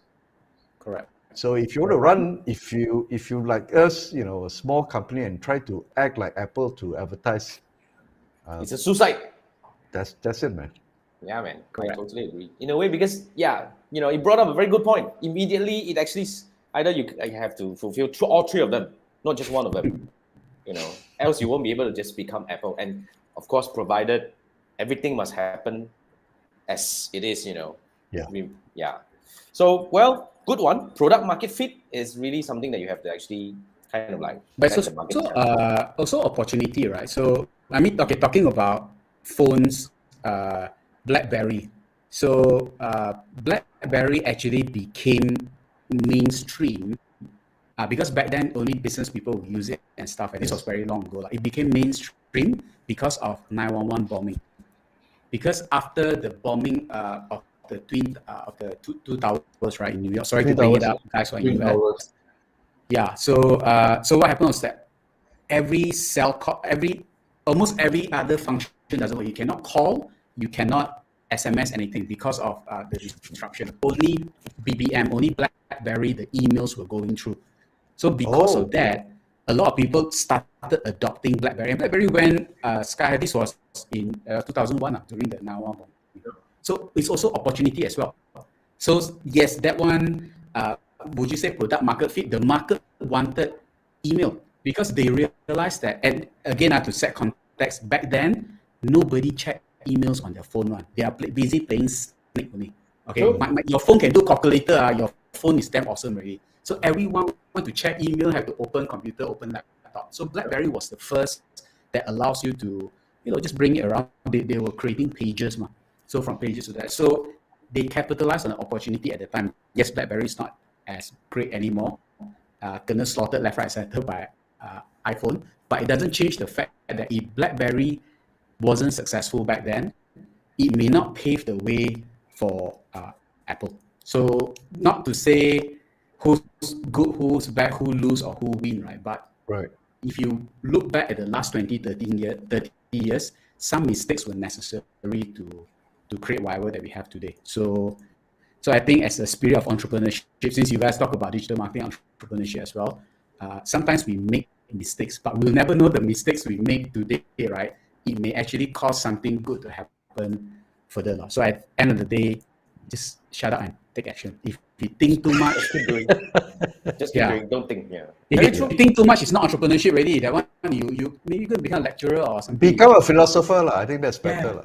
Correct. So if you want to run, if you like us, a small company and try to act like Apple to advertise, it's a suicide. That's it, man. Yeah, man. Correct. I totally agree. In a way, because it brought up a very good point. Immediately, it actually either you have to fulfill all three of them, not just one of them. Else you won't be able to just become Apple. And of course, provided everything must happen as it is. Yeah. So, well, good one. Product market fit is really something that you have to actually kind of like. But it's also opportunity, right? So I mean, talking about phones, BlackBerry. So BlackBerry actually became mainstream because back then only business people would use it and stuff. And this was very long ago. It became mainstream because of 9/11 bombing. Because after the bombing of the two towers, right, in New York. Sorry to bring it up, guys, for in US. Yeah. So what happened was that almost every other function doesn't work. You cannot call, you cannot SMS anything because of the disruption. Only BBM, only BlackBerry, the emails were going through. So because of that, a lot of people started adopting BlackBerry. And BlackBerry went sky high. This was in 2001 during the 9/11 bombing. So it's also opportunity as well. So yes, that one, would you say product market fit? The market wanted email because they realized that, and again, I have to set context, back then, nobody checked emails on their phone. They are busy playing Snake only. Okay, your phone can do calculator. Your phone is damn awesome already. So everyone want to check email, have to open computer, open laptop. So BlackBerry was the first that allows you to, just bring it around. They were creating pages. So from pages to that. So they capitalized on the opportunity at the time. Yes, BlackBerry is not as great anymore. Gonna slaughtered left, right, center by iPhone. But it doesn't change the fact that if BlackBerry wasn't successful back then, it may not pave the way for Apple. So not to say who's good, who's bad, who lose or who win, right? But if you look back at the last 30 years, some mistakes were necessary to create whatever that we have today. So I think as a spirit of entrepreneurship, since you guys talk about digital marketing entrepreneurship as well, sometimes we make mistakes, but we'll never know the mistakes we make today, right? It may actually cause something good to happen further. So at the end of the day, just shut up and take action. If you think too much, keep doing. Just keep doing. Don't think. Yeah. If you think too much, it's not entrepreneurship already. That one, you maybe going to become a lecturer or something. Become a philosopher, I think that's better.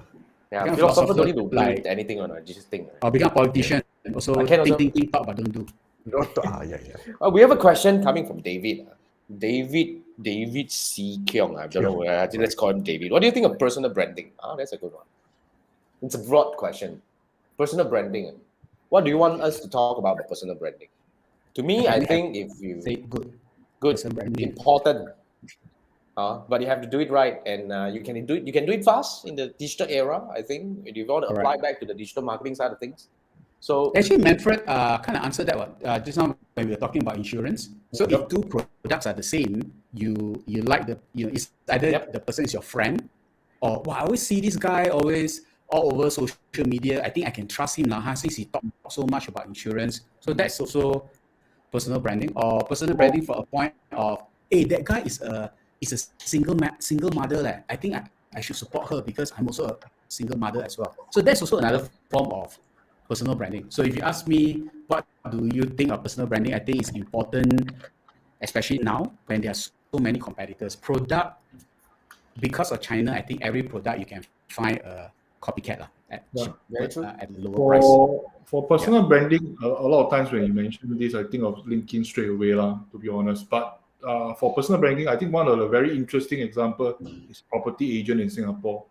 Yeah, philosopher don't need to do anything or not. Just think. Or become a politician. And also think, talk, but don't do. We have a question coming from David. David C. Kyung. I don't know. Let's call him David. What do you think of personal branding? That's a good one. It's a broad question. Personal branding. What do you want us to talk about the personal branding? To me, I think if you say good, important. But you have to do it right, and you can do it fast in the digital era. I think if you want to apply back to the digital marketing side of things. So actually, Manfred kind of answered that one just now when we were talking about insurance. So if two products are the same, you like it's either the person is your friend, or I always see this guy always all over social media. I think I can trust him now since he talks so much about insurance. So that's also personal branding, or personal branding for a point of, hey, that guy is a single mother. I think I should support her because I'm also a single mother as well. So that's also another form of personal branding. So if you ask me, what do you think of personal branding? I think it's important, especially now when there are so many competitors. Product, because of China, I think every product you can find a copycat at a lower price. For personal branding, a lot of times when you mention this, I think of LinkedIn straight away, to be honest. But for personal branding, I think one of the very interesting example is property agent in Singapore.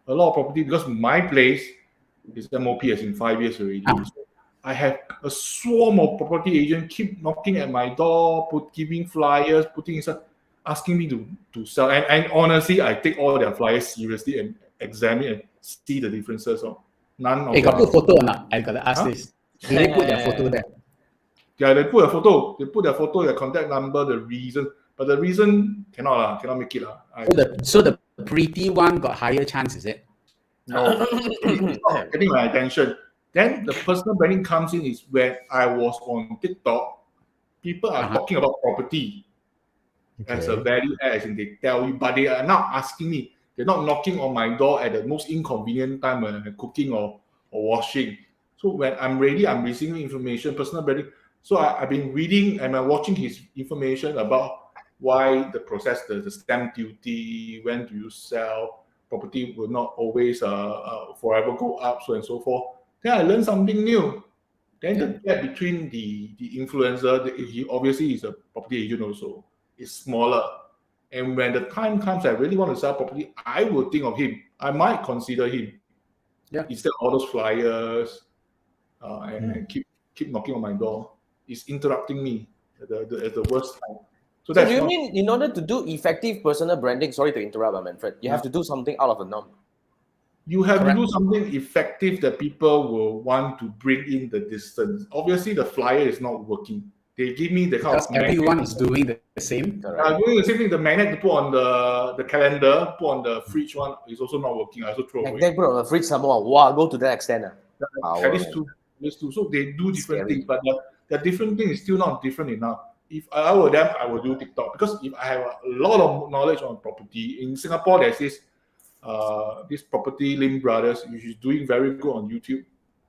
A lot of property, because my place is MOP as in 5 years already. So I have a swarm of property agents keep knocking at my door, giving flyers, putting inside, asking me to sell. And honestly, I take all their flyers seriously and examine and see the differences. None of Hey, got them. put photo or not? I gotta ask Huh? this. Do they put their photo there? Yeah, they put a photo. They put their photo, their contact number, the reason. But the reason cannot make it. So the pretty one got higher chance, is it? No, it's not getting my attention. Then the personal branding comes in is when I was on TikTok, people are talking about property as a value add, as in they tell you, but they are not asking me. They're not knocking on my door at the most inconvenient time when I'm cooking or washing. So when I'm ready, I'm receiving information, personal branding. So I've been reading and I'm watching his information about why the process, the stamp duty, when do you sell, property will not always forever go up, so and so forth. Then I learned something new. Then the gap between the influencer, he obviously is a property agent also, is smaller. And when the time comes, I really want to sell property, I will think of him. I might consider him. Yeah. Instead of all those flyers and keep knocking on my door. It's interrupting me at the worst time. So do you mean in order to do effective personal branding, sorry to interrupt, Manfred, you have to do something out of the norm? You have to do something effective that people will want to bring in the distance. Obviously, the flyer is not working. They give me the kind Because of everyone is doing the same. doing the same thing. The magnet to put on the calendar, put on the fridge one is also not working. I also throw away. They put on the fridge somehow. Wow, go to that extent. At least two. So they do different things, but the different thing is still not different enough. If I were them, I would do TikTok, because if I have a lot of knowledge on property in Singapore, there's this property Lim Brothers, which is doing very good on YouTube.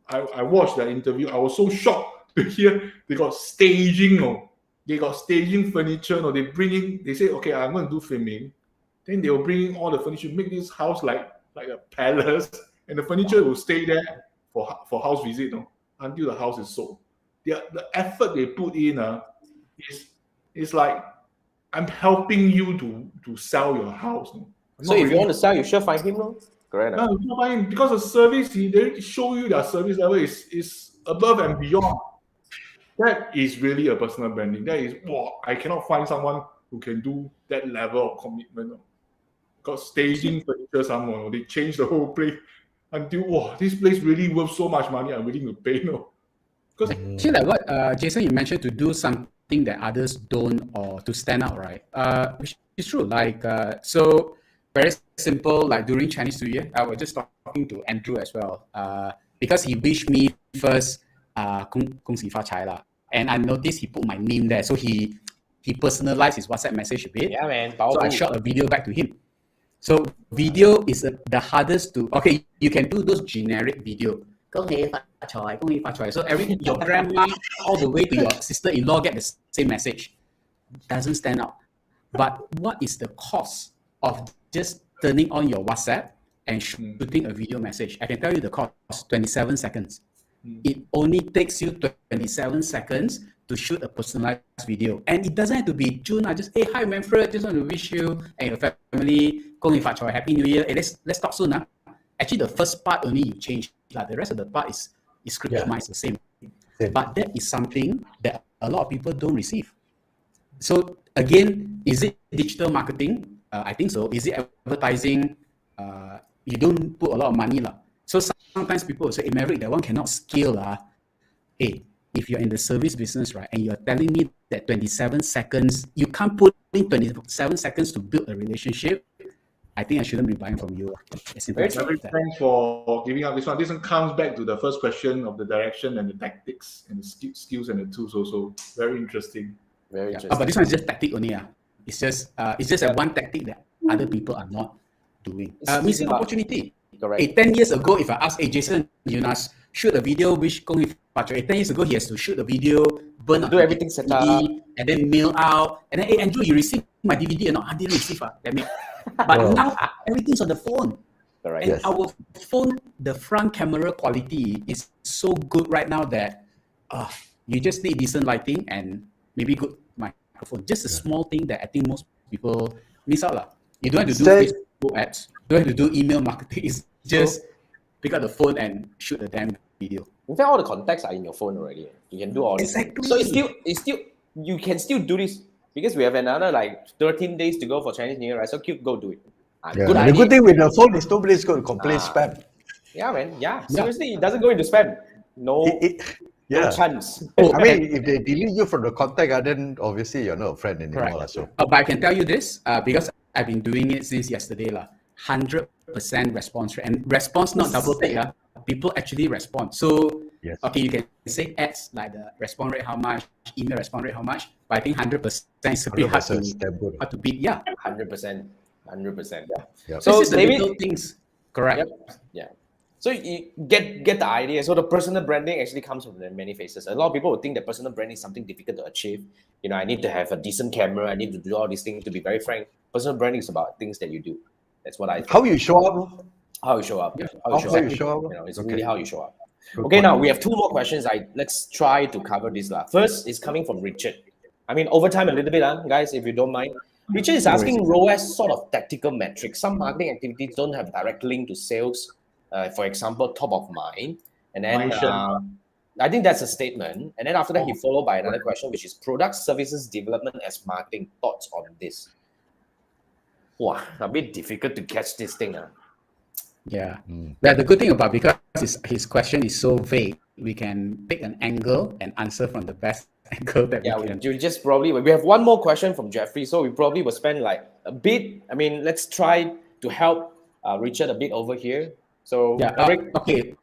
I watched that interview. I was so shocked to hear they got staging. They got staging furniture. They say, okay, I'm going to do filming. Then they will bring in all the furniture, make this house like a palace, and the furniture will stay there for house visit until the house is sold. The effort they put in is like, I'm helping you to sell your house. So if you want to sell, you should find him, no? Correct. No, you find him because the service, they show you their service level is above and beyond. That is really a personal branding. That is, I cannot find someone who can do that level of commitment. Because staging furniture, someone, they change the whole place until, this place really worth so much money, I'm willing to pay. Because actually, like what Jason, you mentioned, to do something that others don't, or to stand out, right? Which is true. Like, so very simple, like during Chinese New Year, I was just talking to Andrew as well, because he wished me first, 恭喜发财 lah. And I noticed he put my name there. So he personalized his WhatsApp message a bit. Yeah, man. So I shot a video back to him. So video is the hardest to, okay, you can do those generic video. 恭喜发财, 恭喜发财. So your grandma all the way to your sister-in-law get the same message. Doesn't stand out. But what is the cost of just turning on your WhatsApp and shooting a video message? I can tell you the cost, 27 seconds. It only takes you 27 seconds to shoot a personalized video. And it doesn't have to be June. I just, hey, hi Manfred, just want to wish you and your family, 恭喜发财, Happy New Year. Hey, let's talk soon. Actually, the first part only you change. The rest of the part is scripted, the same. But that is something that a lot of people don't receive. So again, is it digital marketing? I think so. Is it advertising? You don't put a lot of money. So sometimes people will say, hey, Maverick, that one cannot scale. Hey, if you're in the service business, right, and you're telling me that 27 seconds, you can't put in 27 seconds to build a relationship, I think I shouldn't be buying from you. Thanks for giving up this one. This one comes back to the first question of the direction and the tactics and the skills and the tools also. Very interesting. Very interesting. But this one is just tactic only. It's just a one tactic that other people are not doing. Missing opportunity. Correct. Hey, 10 years ago, if I ask, hey, Jason, you must shoot a video, which 10 years ago, he has to shoot a video, burn do everything set up, and then mail out. And then, hey, Andrew, you received my DVD or not? I didn't receive. But now, everything's on the phone. Correct. And our phone, the front camera quality is so good right now that you just need decent lighting and maybe good microphone. Just a small thing that I think most people miss out. You don't have to do Facebook ads. You don't have to do email marketing. It's just pick up the phone and shoot a damn video. In fact, all the contacts are in your phone already. You can do all this. Exactly. So you can still do this because we have another 13 days to go for Chinese New Year, right? So go do it. The good thing with the phone is nobody's going to complain spam. Yeah, man. Yeah, seriously, it doesn't go into spam. No, Yeah. no chance. Oh, I mean, if they delete you from the contact, then obviously you're not a friend anymore. correct. lah. So But I can tell you this because I've been doing it since yesterday. 100% response rate. And response not double take. People actually respond. So, yes. okay, you can say ads like the response rate how much, email response rate how much, but I think 100% is a bit hard 100% is damn good. to beat. Yeah. 100%. 100%. Yeah. Yep. So So this is the maybe little things. Correct. Yep. Yeah. So you get the idea. So the personal branding actually comes from the many faces. A lot of people would think that personal branding is something difficult to achieve. You know, I need to have a decent camera. I need to do all these things. To be very frank, personal branding is about things that you do. That's what I think. How you show up? How you show up. Yeah. How you show How up. you show up? You know, it's Okay. really how you show up. Good Okay, point. now we have two more questions. Let's try to cover this. First is coming from Richard. I mean, over time a little bit, guys, if you don't mind. Richard is asking ROAS sort of tactical metrics. Some marketing activities don't have direct link to sales. For example, top of mind. And then I think that's a statement. And then after that, he followed by another question, which is product services development as marketing. Thoughts on this? Wow, a bit difficult to catch this thing. Yeah. But the good thing about, because his question is so vague, we can pick an angle and answer from the best angle that we can. You just probably, we have one more question from Jeffrey, so we probably will spend like a bit. I mean, let's try to help Richard a bit over here. So Yeah. Okay.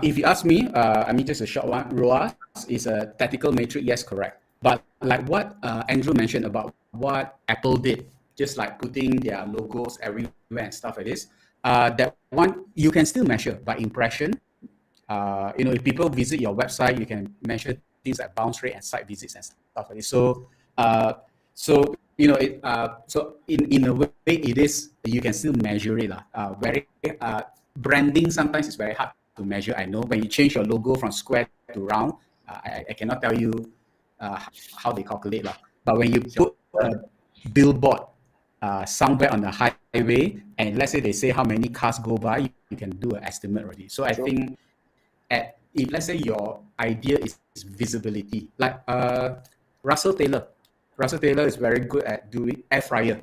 If you ask me, I mean, just a short one. ROAS is a tactical metric. Yes, correct. But like what Andrew mentioned about what Apple did, just like putting their logos everywhere and stuff like this, that one you can still measure by impression. You know, if people visit your website, you can measure things like bounce rate and site visits and stuff like this. So, you know, so in a way, it is, you can still measure it. Branding sometimes is very hard to measure. I know when you change your logo from square to round, I cannot tell you how they calculate. But when you put a billboard somewhere on the highway, and let's say they say how many cars go by, you can do an estimate already. So I think if let's say your idea is visibility, like Russell Taylor is very good at doing air fryer.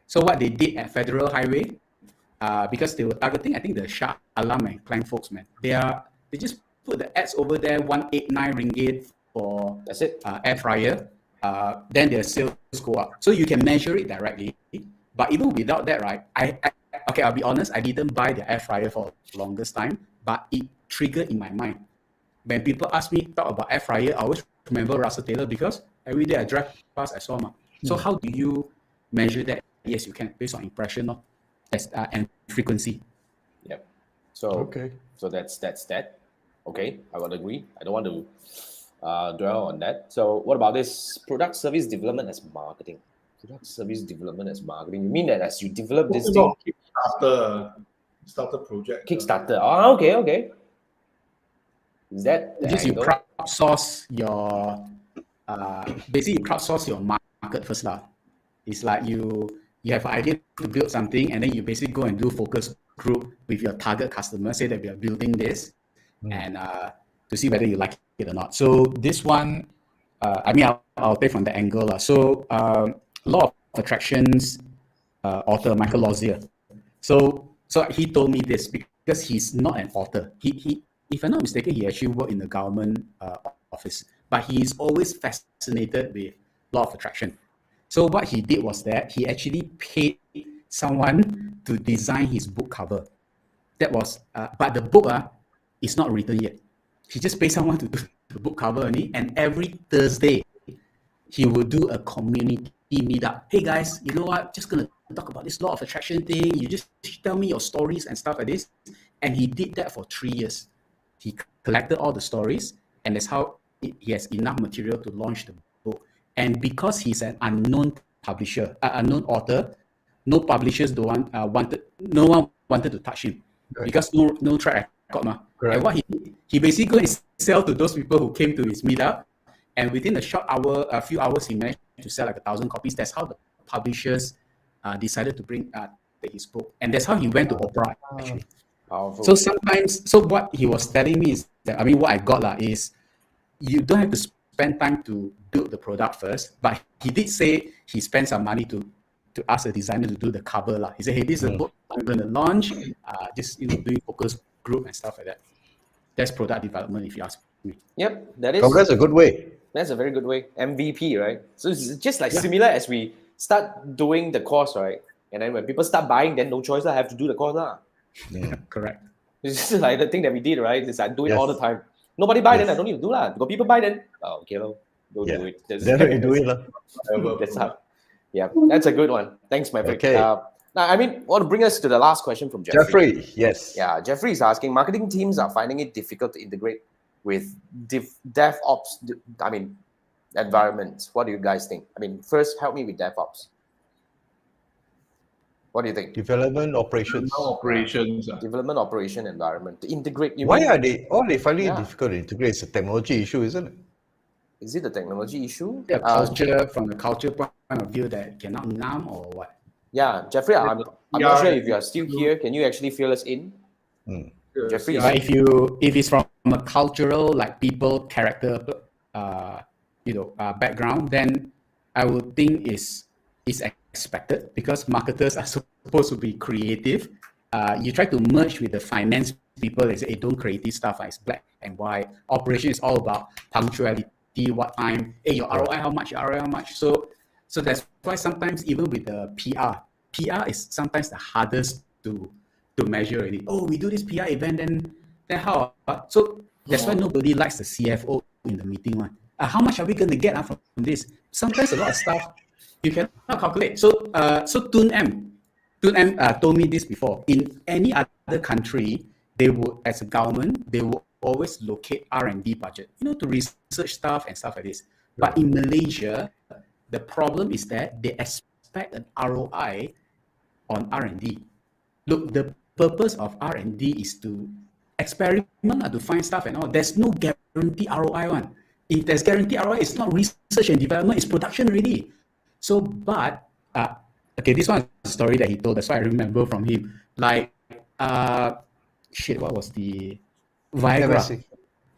So what they did at Federal Highway, because they were targeting, I think, the Shah Alam and Klein folks, man. They just put the ads over there, 189 ringgit for That's it. Air fryer. Then their sales go up. So you can measure it directly. But even without that, right? I'll be honest, I didn't buy the air fryer for the longest time, but it triggered in my mind. When people ask me talk about air fryer, I always remember Russell Taylor, because every day I drive past, I saw him. So how do you measure that? Yes, you can, based on impression and frequency. Yep. So that's that. Okay, I would agree. I don't want to dwell on that. So what about this product service development as marketing? Product service development as marketing. You mean that as you develop this thing? Starter project. Kickstarter. Oh, okay. Is that the Just you angle? crowdsource your basically you crowdsource your market first lah. It's like you have an idea to build something, and then you basically go and do focus group with your target customer, say that we are building this, and to see whether you like it or not. So this one, I mean, I'll take from the angle lah. So law of attractions author Michael Lozier. So he told me this because he's not an author. He if I'm not mistaken, he actually worked in the government office, but he's always fascinated with law of attraction. So what he did was that he actually paid someone to design his book cover. That was, but the book is not written yet. He just paid someone to do the book cover only, and every Thursday he will do a community meetup. Hey guys, you know what? Just gonna talk about this law of attraction thing. You just tell me your stories and stuff like this. And he did that for 3 years. He collected all the stories, and that's how he has enough material to launch the book. And because he's an unknown publisher, unknown author, no publishers no one wanted to touch him, because no track record. And what he did, he basically go and sell to those people who came to his meetup, and within a few hours, he managed to sell like 1,000 copies. That's how the publishers decided to bring his book, and that's how he went to Oprah actually. Powerful. So sometimes, what he was telling me is that, I mean, what I got is you don't have to spend time to build the product first, but he did say he spent some money to ask a designer to do the cover. He said, hey, this is a book I'm going to launch, just doing focus group and stuff like that. That's product development, if you ask me. Yep, that is. Oh, that's a good way. That's a very good way. MVP, right? So it's just like similar as we start doing the course, right? And then when people start buying, then no choice, I have to do the course. Correct. It's just like the thing that we did, right? It's like do it all the Yes. time. Nobody buy, Yes. then I don't need to do that. Got people buy, then okay, go Yeah. do it. Then you do it. That's how. Yeah, that's a good one. Thanks, Maverick. Okay. Now, I mean, want to bring us to the last question from Jeffrey. Jeffrey, yes. Yeah, Jeffrey is asking, marketing teams are finding it difficult to integrate with DevOps, environments. What do you guys think? I mean, first, help me with DevOps. What do you think? Development operations. Operations. Development operation environment. To integrate, Why are they finding it difficult to integrate? It's a technology issue, isn't it? Is it a technology issue? Yeah, culture, from the culture point of view, that cannot numb or what? Yeah, Jeffrey, I'm not sure if you are still here. Can you actually fill us in? Jeffrey, But if it's from a cultural, like people, character, background, then I would think it's expected, because marketers are supposed to be creative. You try to merge with the finance people. They say, hey, don't creative stuff. It's black and white. Operation is all about punctuality, what time, hey, your ROI how much, your ROI how much. So that's why sometimes even with the PR is sometimes the hardest to measure already. Oh, we do this PR event, then how? So that's why nobody likes the CFO in the meeting one. How much are we going to get from this? Sometimes a lot of stuff you cannot calculate. So Tun M told me this before. In any other country, they would, as a government, they will always locate R&D budget, to research stuff and stuff like this. But in Malaysia, the problem is that they expect an ROI on R&D. Look, the purpose of R&D is to experiment, to find stuff and all. There's no guarantee ROI one. If there's guarantee ROI, it's not research and development, it's production already. So, but, this one is a story that he told. That's why I remember from him. Like, what was the Viagra?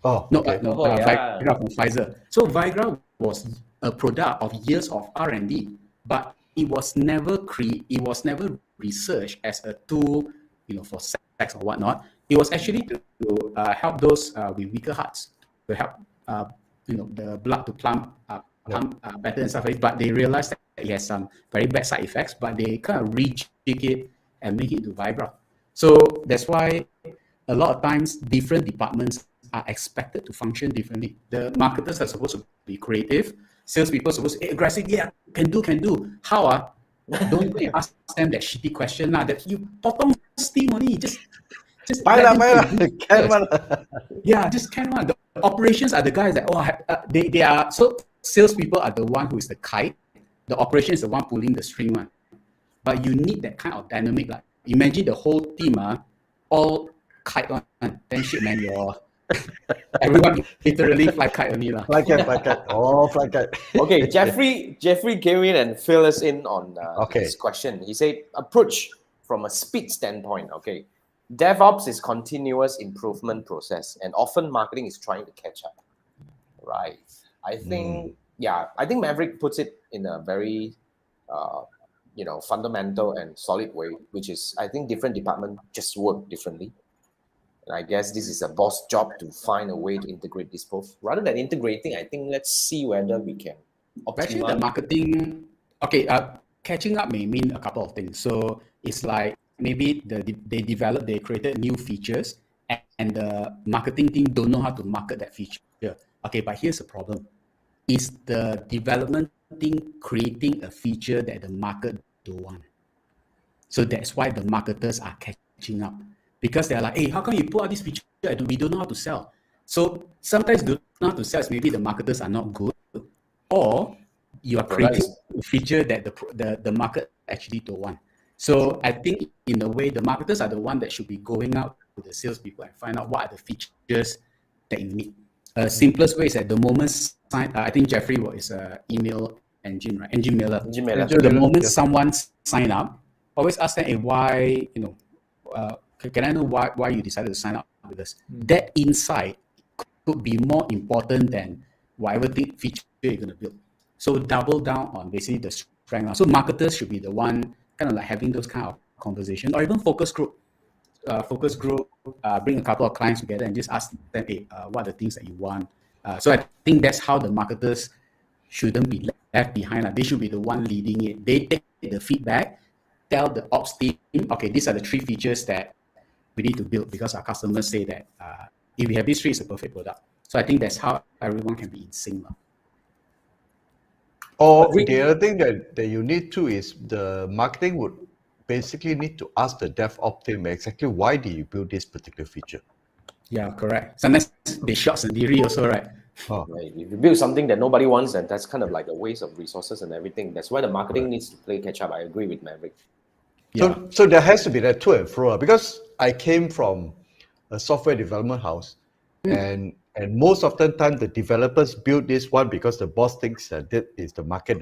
Viagra from Pfizer. So Viagra was a product of years of R&D, but it was never researched as a tool, for sex or whatnot. It was actually to help those with weaker hearts, to help the blood to pump better and stuff like that. But they realized that it has some very bad side effects, but they kind of rejig it and make it into Viagra. So that's why a lot of times different departments are expected to function differently. The marketers are supposed to be creative. Salespeople are supposed to be aggressive. Yeah, can do. How? Don't ask them that shitty question now. That you potong steam only. Just yeah, just can one. The operations are the guys that they are. So salespeople are the one who is the kite. The operation is the one pulling the string one. But you need that kind of dynamic. Like imagine the whole team all kite on. Then shit, man, everyone literally fly kite only lah. Fly kite. Oh, fly kite. Okay, Jeffrey came in and filled us in on this question. He said, approach from a speed standpoint. Okay, DevOps is continuous improvement process, and often marketing is trying to catch up. Right. I think Maverick puts it in a very fundamental and solid way, which is I think different departments just work differently. And I guess this is a boss job to find a way to integrate this both. Rather than integrating, I think let's see whether we can optimize. Actually, the marketing, catching up may mean a couple of things. So it's like maybe they created new features and the marketing team don't know how to market that feature. Okay, but here's the problem. Is the development team creating a feature that the market don't want? So that's why the marketers are catching up. Because they're like, hey, how come you put out this feature and we don't know how to sell? So sometimes don't know how to sell is maybe the marketers are not good, or you are creating a feature that the market actually don't want. So I think in a way, the marketers are the one that should be going out to the salespeople and find out what are the features that you need. Simplest way is at the moment, I think Jeffrey is an email engine, right? Engine mailer. So the moment someone sign up, always ask them, hey, why, can I know why you decided to sign up with us? That insight could be more important than whatever feature you're going to build. So double down on basically the strength. So marketers should be the one kind of like having those kind of conversations, or even focus group. focus group, bring a couple of clients together and just ask them, hey, what are the things that you want? So I think that's how the marketers shouldn't be left behind. They should be the one leading it. They take the feedback, tell the ops team, okay, these are the 3 features that we need to build because our customers say that if we have these 3, it's a perfect product. So I think that's how everyone can be in sync. Or the other thing that you need to is the marketing would basically need to ask the DevOps team exactly why did you build this particular feature. Yeah, correct. Sometimes they short sendiri also, right? Right. If you build something that nobody wants, then that's kind of like a waste of resources and everything. That's why the marketing needs to play catch up. I agree with Maverick. Yeah. So there has to be that to and fro, because I came from a software development house, and most of the time the developers build this one because the boss thinks that that is the market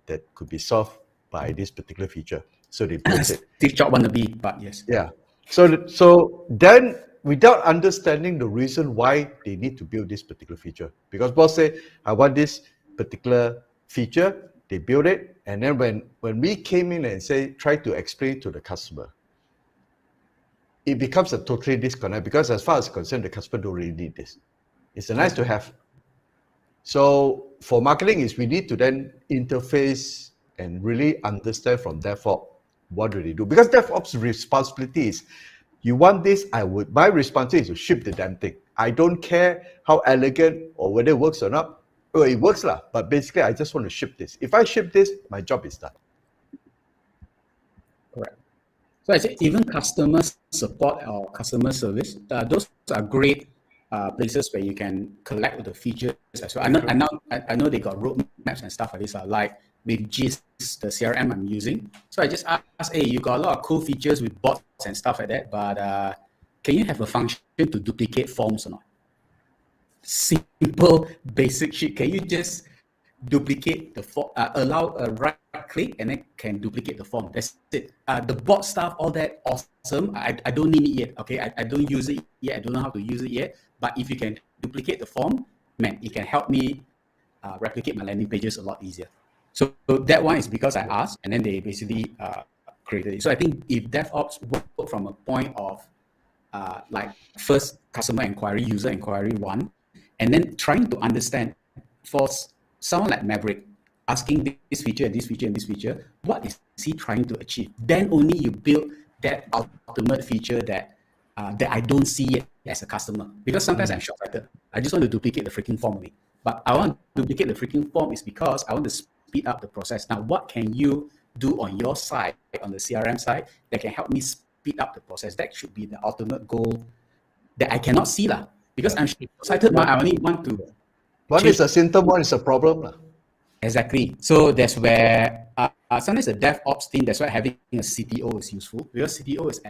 that could be solved by this particular feature. So they built it. Steve Jobs wannabe, but yes. Yeah. So then, without understanding the reason why they need to build this particular feature, because boss say, I want this particular feature, they build it, and then when we came in and try to explain to the customer, it becomes a totally disconnect, because as far as concerned, the customer don't really need this. It's a nice to have. So for marketing is we need to then interface and really understand from DevOps what do they do, because DevOps responsibility is, you want this, my responsibility is to ship the damn thing. I don't care how elegant or whether it works or not. Well, it works lah, but basically I just want to ship this. If I ship this, my job is done. Correct. So I say even customer support or customer service, those are great places where you can collect the features as well. I know they got roadmaps and stuff like this, like with GIST, the CRM I'm using. So I just ask, hey, you got a lot of cool features with bots and stuff like that, but can you have a function to duplicate forms or not? Simple, basic shit. Can you just duplicate the form, allow a right click and then can duplicate the form? That's it. The bot stuff, all that awesome. I don't need it yet. Okay, I don't use it yet. I don't know how to use it yet. But if you can duplicate the form, man, it can help me replicate my landing pages a lot easier. So that one is because I asked, and then they basically created it. So I think if DevOps work from a point of like first customer inquiry, user inquiry one, and then trying to understand for someone like Maverick, asking this feature and this feature and this feature, what is he trying to achieve? Then only you build that ultimate feature that I don't see yet as a customer. Because sometimes I'm short-sighted. I just want to duplicate the freaking form only. But I want to duplicate the freaking form is because I want to speed up the process. Now, what can you do on your side, on the CRM side, that can help me speed up the process? That should be the ultimate goal that I cannot see lah. Because I'm short-sighted, I only want to. One is a symptom, one is a problem lah. Exactly. So that's where sometimes the DevOps team, that's why having a CTO is useful, because CTO is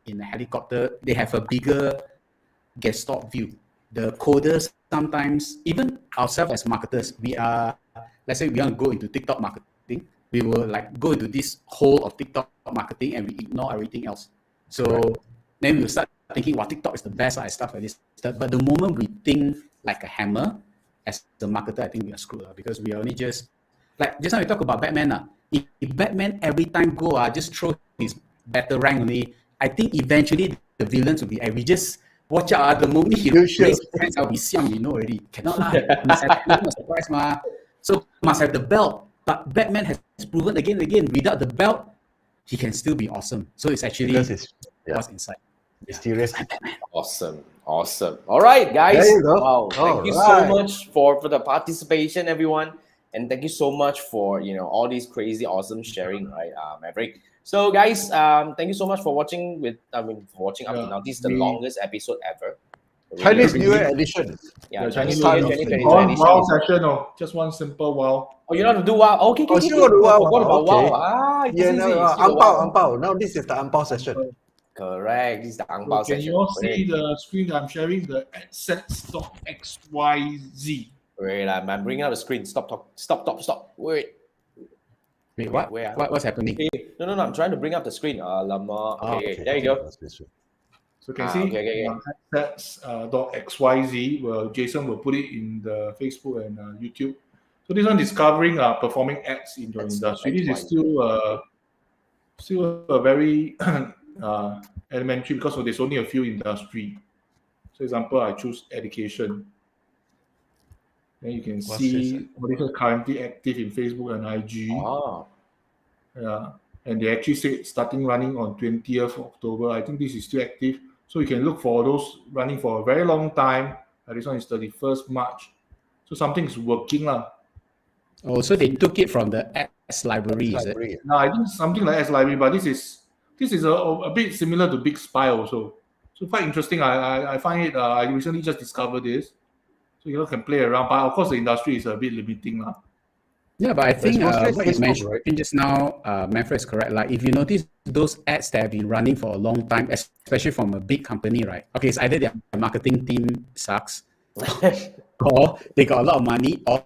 in a helicopter. They have a bigger desktop view. The coders sometimes, even ourselves as marketers, we are, let's say we want to go into TikTok marketing, we will like go into this hole of TikTok marketing and we ignore everything else. So then we'll start thinking, wow, TikTok is the best and stuff like this. But the moment we think like a hammer, as the marketer, I think we are screwed because we are only just, like just now we talk about Batman. If Batman every time go, just throw his battle rank only, I think eventually the villains will be, we just watch out. The moment he raise his hands, I'll be siam, you know already. Cannot lie. Must have surprise, ma. So must have the belt. But Batman has proven again and again, without the belt, he can still be awesome. So it's actually what's inside. Mysterious. Awesome. All right, guys. There you go. Wow. Thank you so much for the participation, everyone. And thank you so much for all these crazy, awesome sharing, right, Maverick. So, guys, thank you so much for watching. Up to now. This is the longest episode ever. Chinese New Year edition. Yeah, Chinese New Year New 2020 Year edition. wow session, just one simple wow. Oh, you know how to do wow? Okay. Oh, still do wow. What about Okay. wow? Yeah, no, Ampao. Now this is the Ampao session. Correct. This is the Ang Bao Can session. you all see the screen that I'm sharing? The assets.xyz. Wait, I'm bringing out the screen. Stop. Wait, what? What's happening? Okay. No. I'm trying to bring up the screen. Okay, there you go. So you can see assets.xyz. Well, Jason will put it in the Facebook and YouTube. So this one discovering performing ads in your industry. This is still a very elementary because there's only a few industry. So example, I choose education. Then you can What's see what is currently active in Facebook and IG. Oh, Yeah. And they actually say starting running on 20th October. I think this is still active. So you can look for those running for a very long time. This one is 31st March. So something is working lah. Oh, so they took it from the ads library, is it? Library. Now I think something like S Library, but this is a bit similar to Big Spy also. So quite interesting. I find it. I recently just discovered this. So you can play around, but of course the industry is a bit limiting lah. Yeah, but I think mostly what you Facebook, mentioned right? just now, Manfred, is correct. Like if you notice those ads that have been running for a long time, especially from a big company, right? Okay, it's either their marketing team sucks, or they got a lot of money, or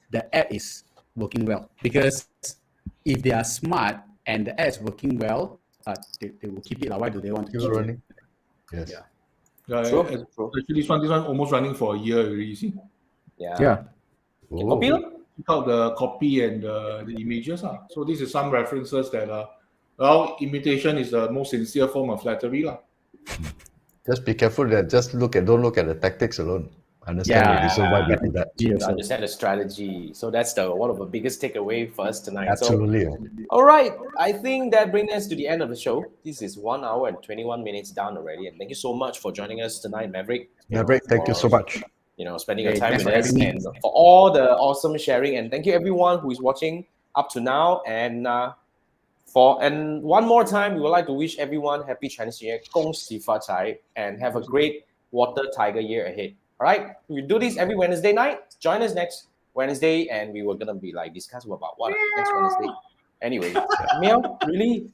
the ad is working well. Because if they are smart and the ad is working well, they will keep it. Why do they want to Keep keep running. it? Yes. Yeah. Yeah, True, actually this one almost running for a year already. You see, yeah. Yeah. Oh. Copy lah. check out the copy and the images. So this is some references that well, imitation is the most sincere form of flattery lah. Just be careful that don't look at the tactics alone. Understand the reason why we do that. You understand the strategy. So that's one of the biggest takeaway for us tonight. Absolutely. So, all right. I think that brings us to the end of the show. This is 1 hour and 21 minutes down already. And thank you so much for joining us tonight, Maverick. Maverick, thank you so much. Spending your Hey, time thanks with for us having me. and for all the awesome sharing. And thank you everyone who is watching up to now. And one more time, we would like to wish everyone happy Chinese New Year, 恭喜发财, and have a great Water Tiger year ahead. All right, we do this every Wednesday night. Join us next Wednesday, and we were gonna be discussing about what next Wednesday. Anyway, meow, really?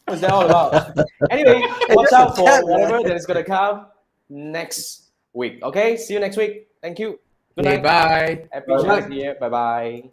What's that all about? Anyway, watch out for whatever that is gonna come next week. Okay, see you next week. Thank you. Good Okay, night. bye. Happy Chinese New Year. Bye bye.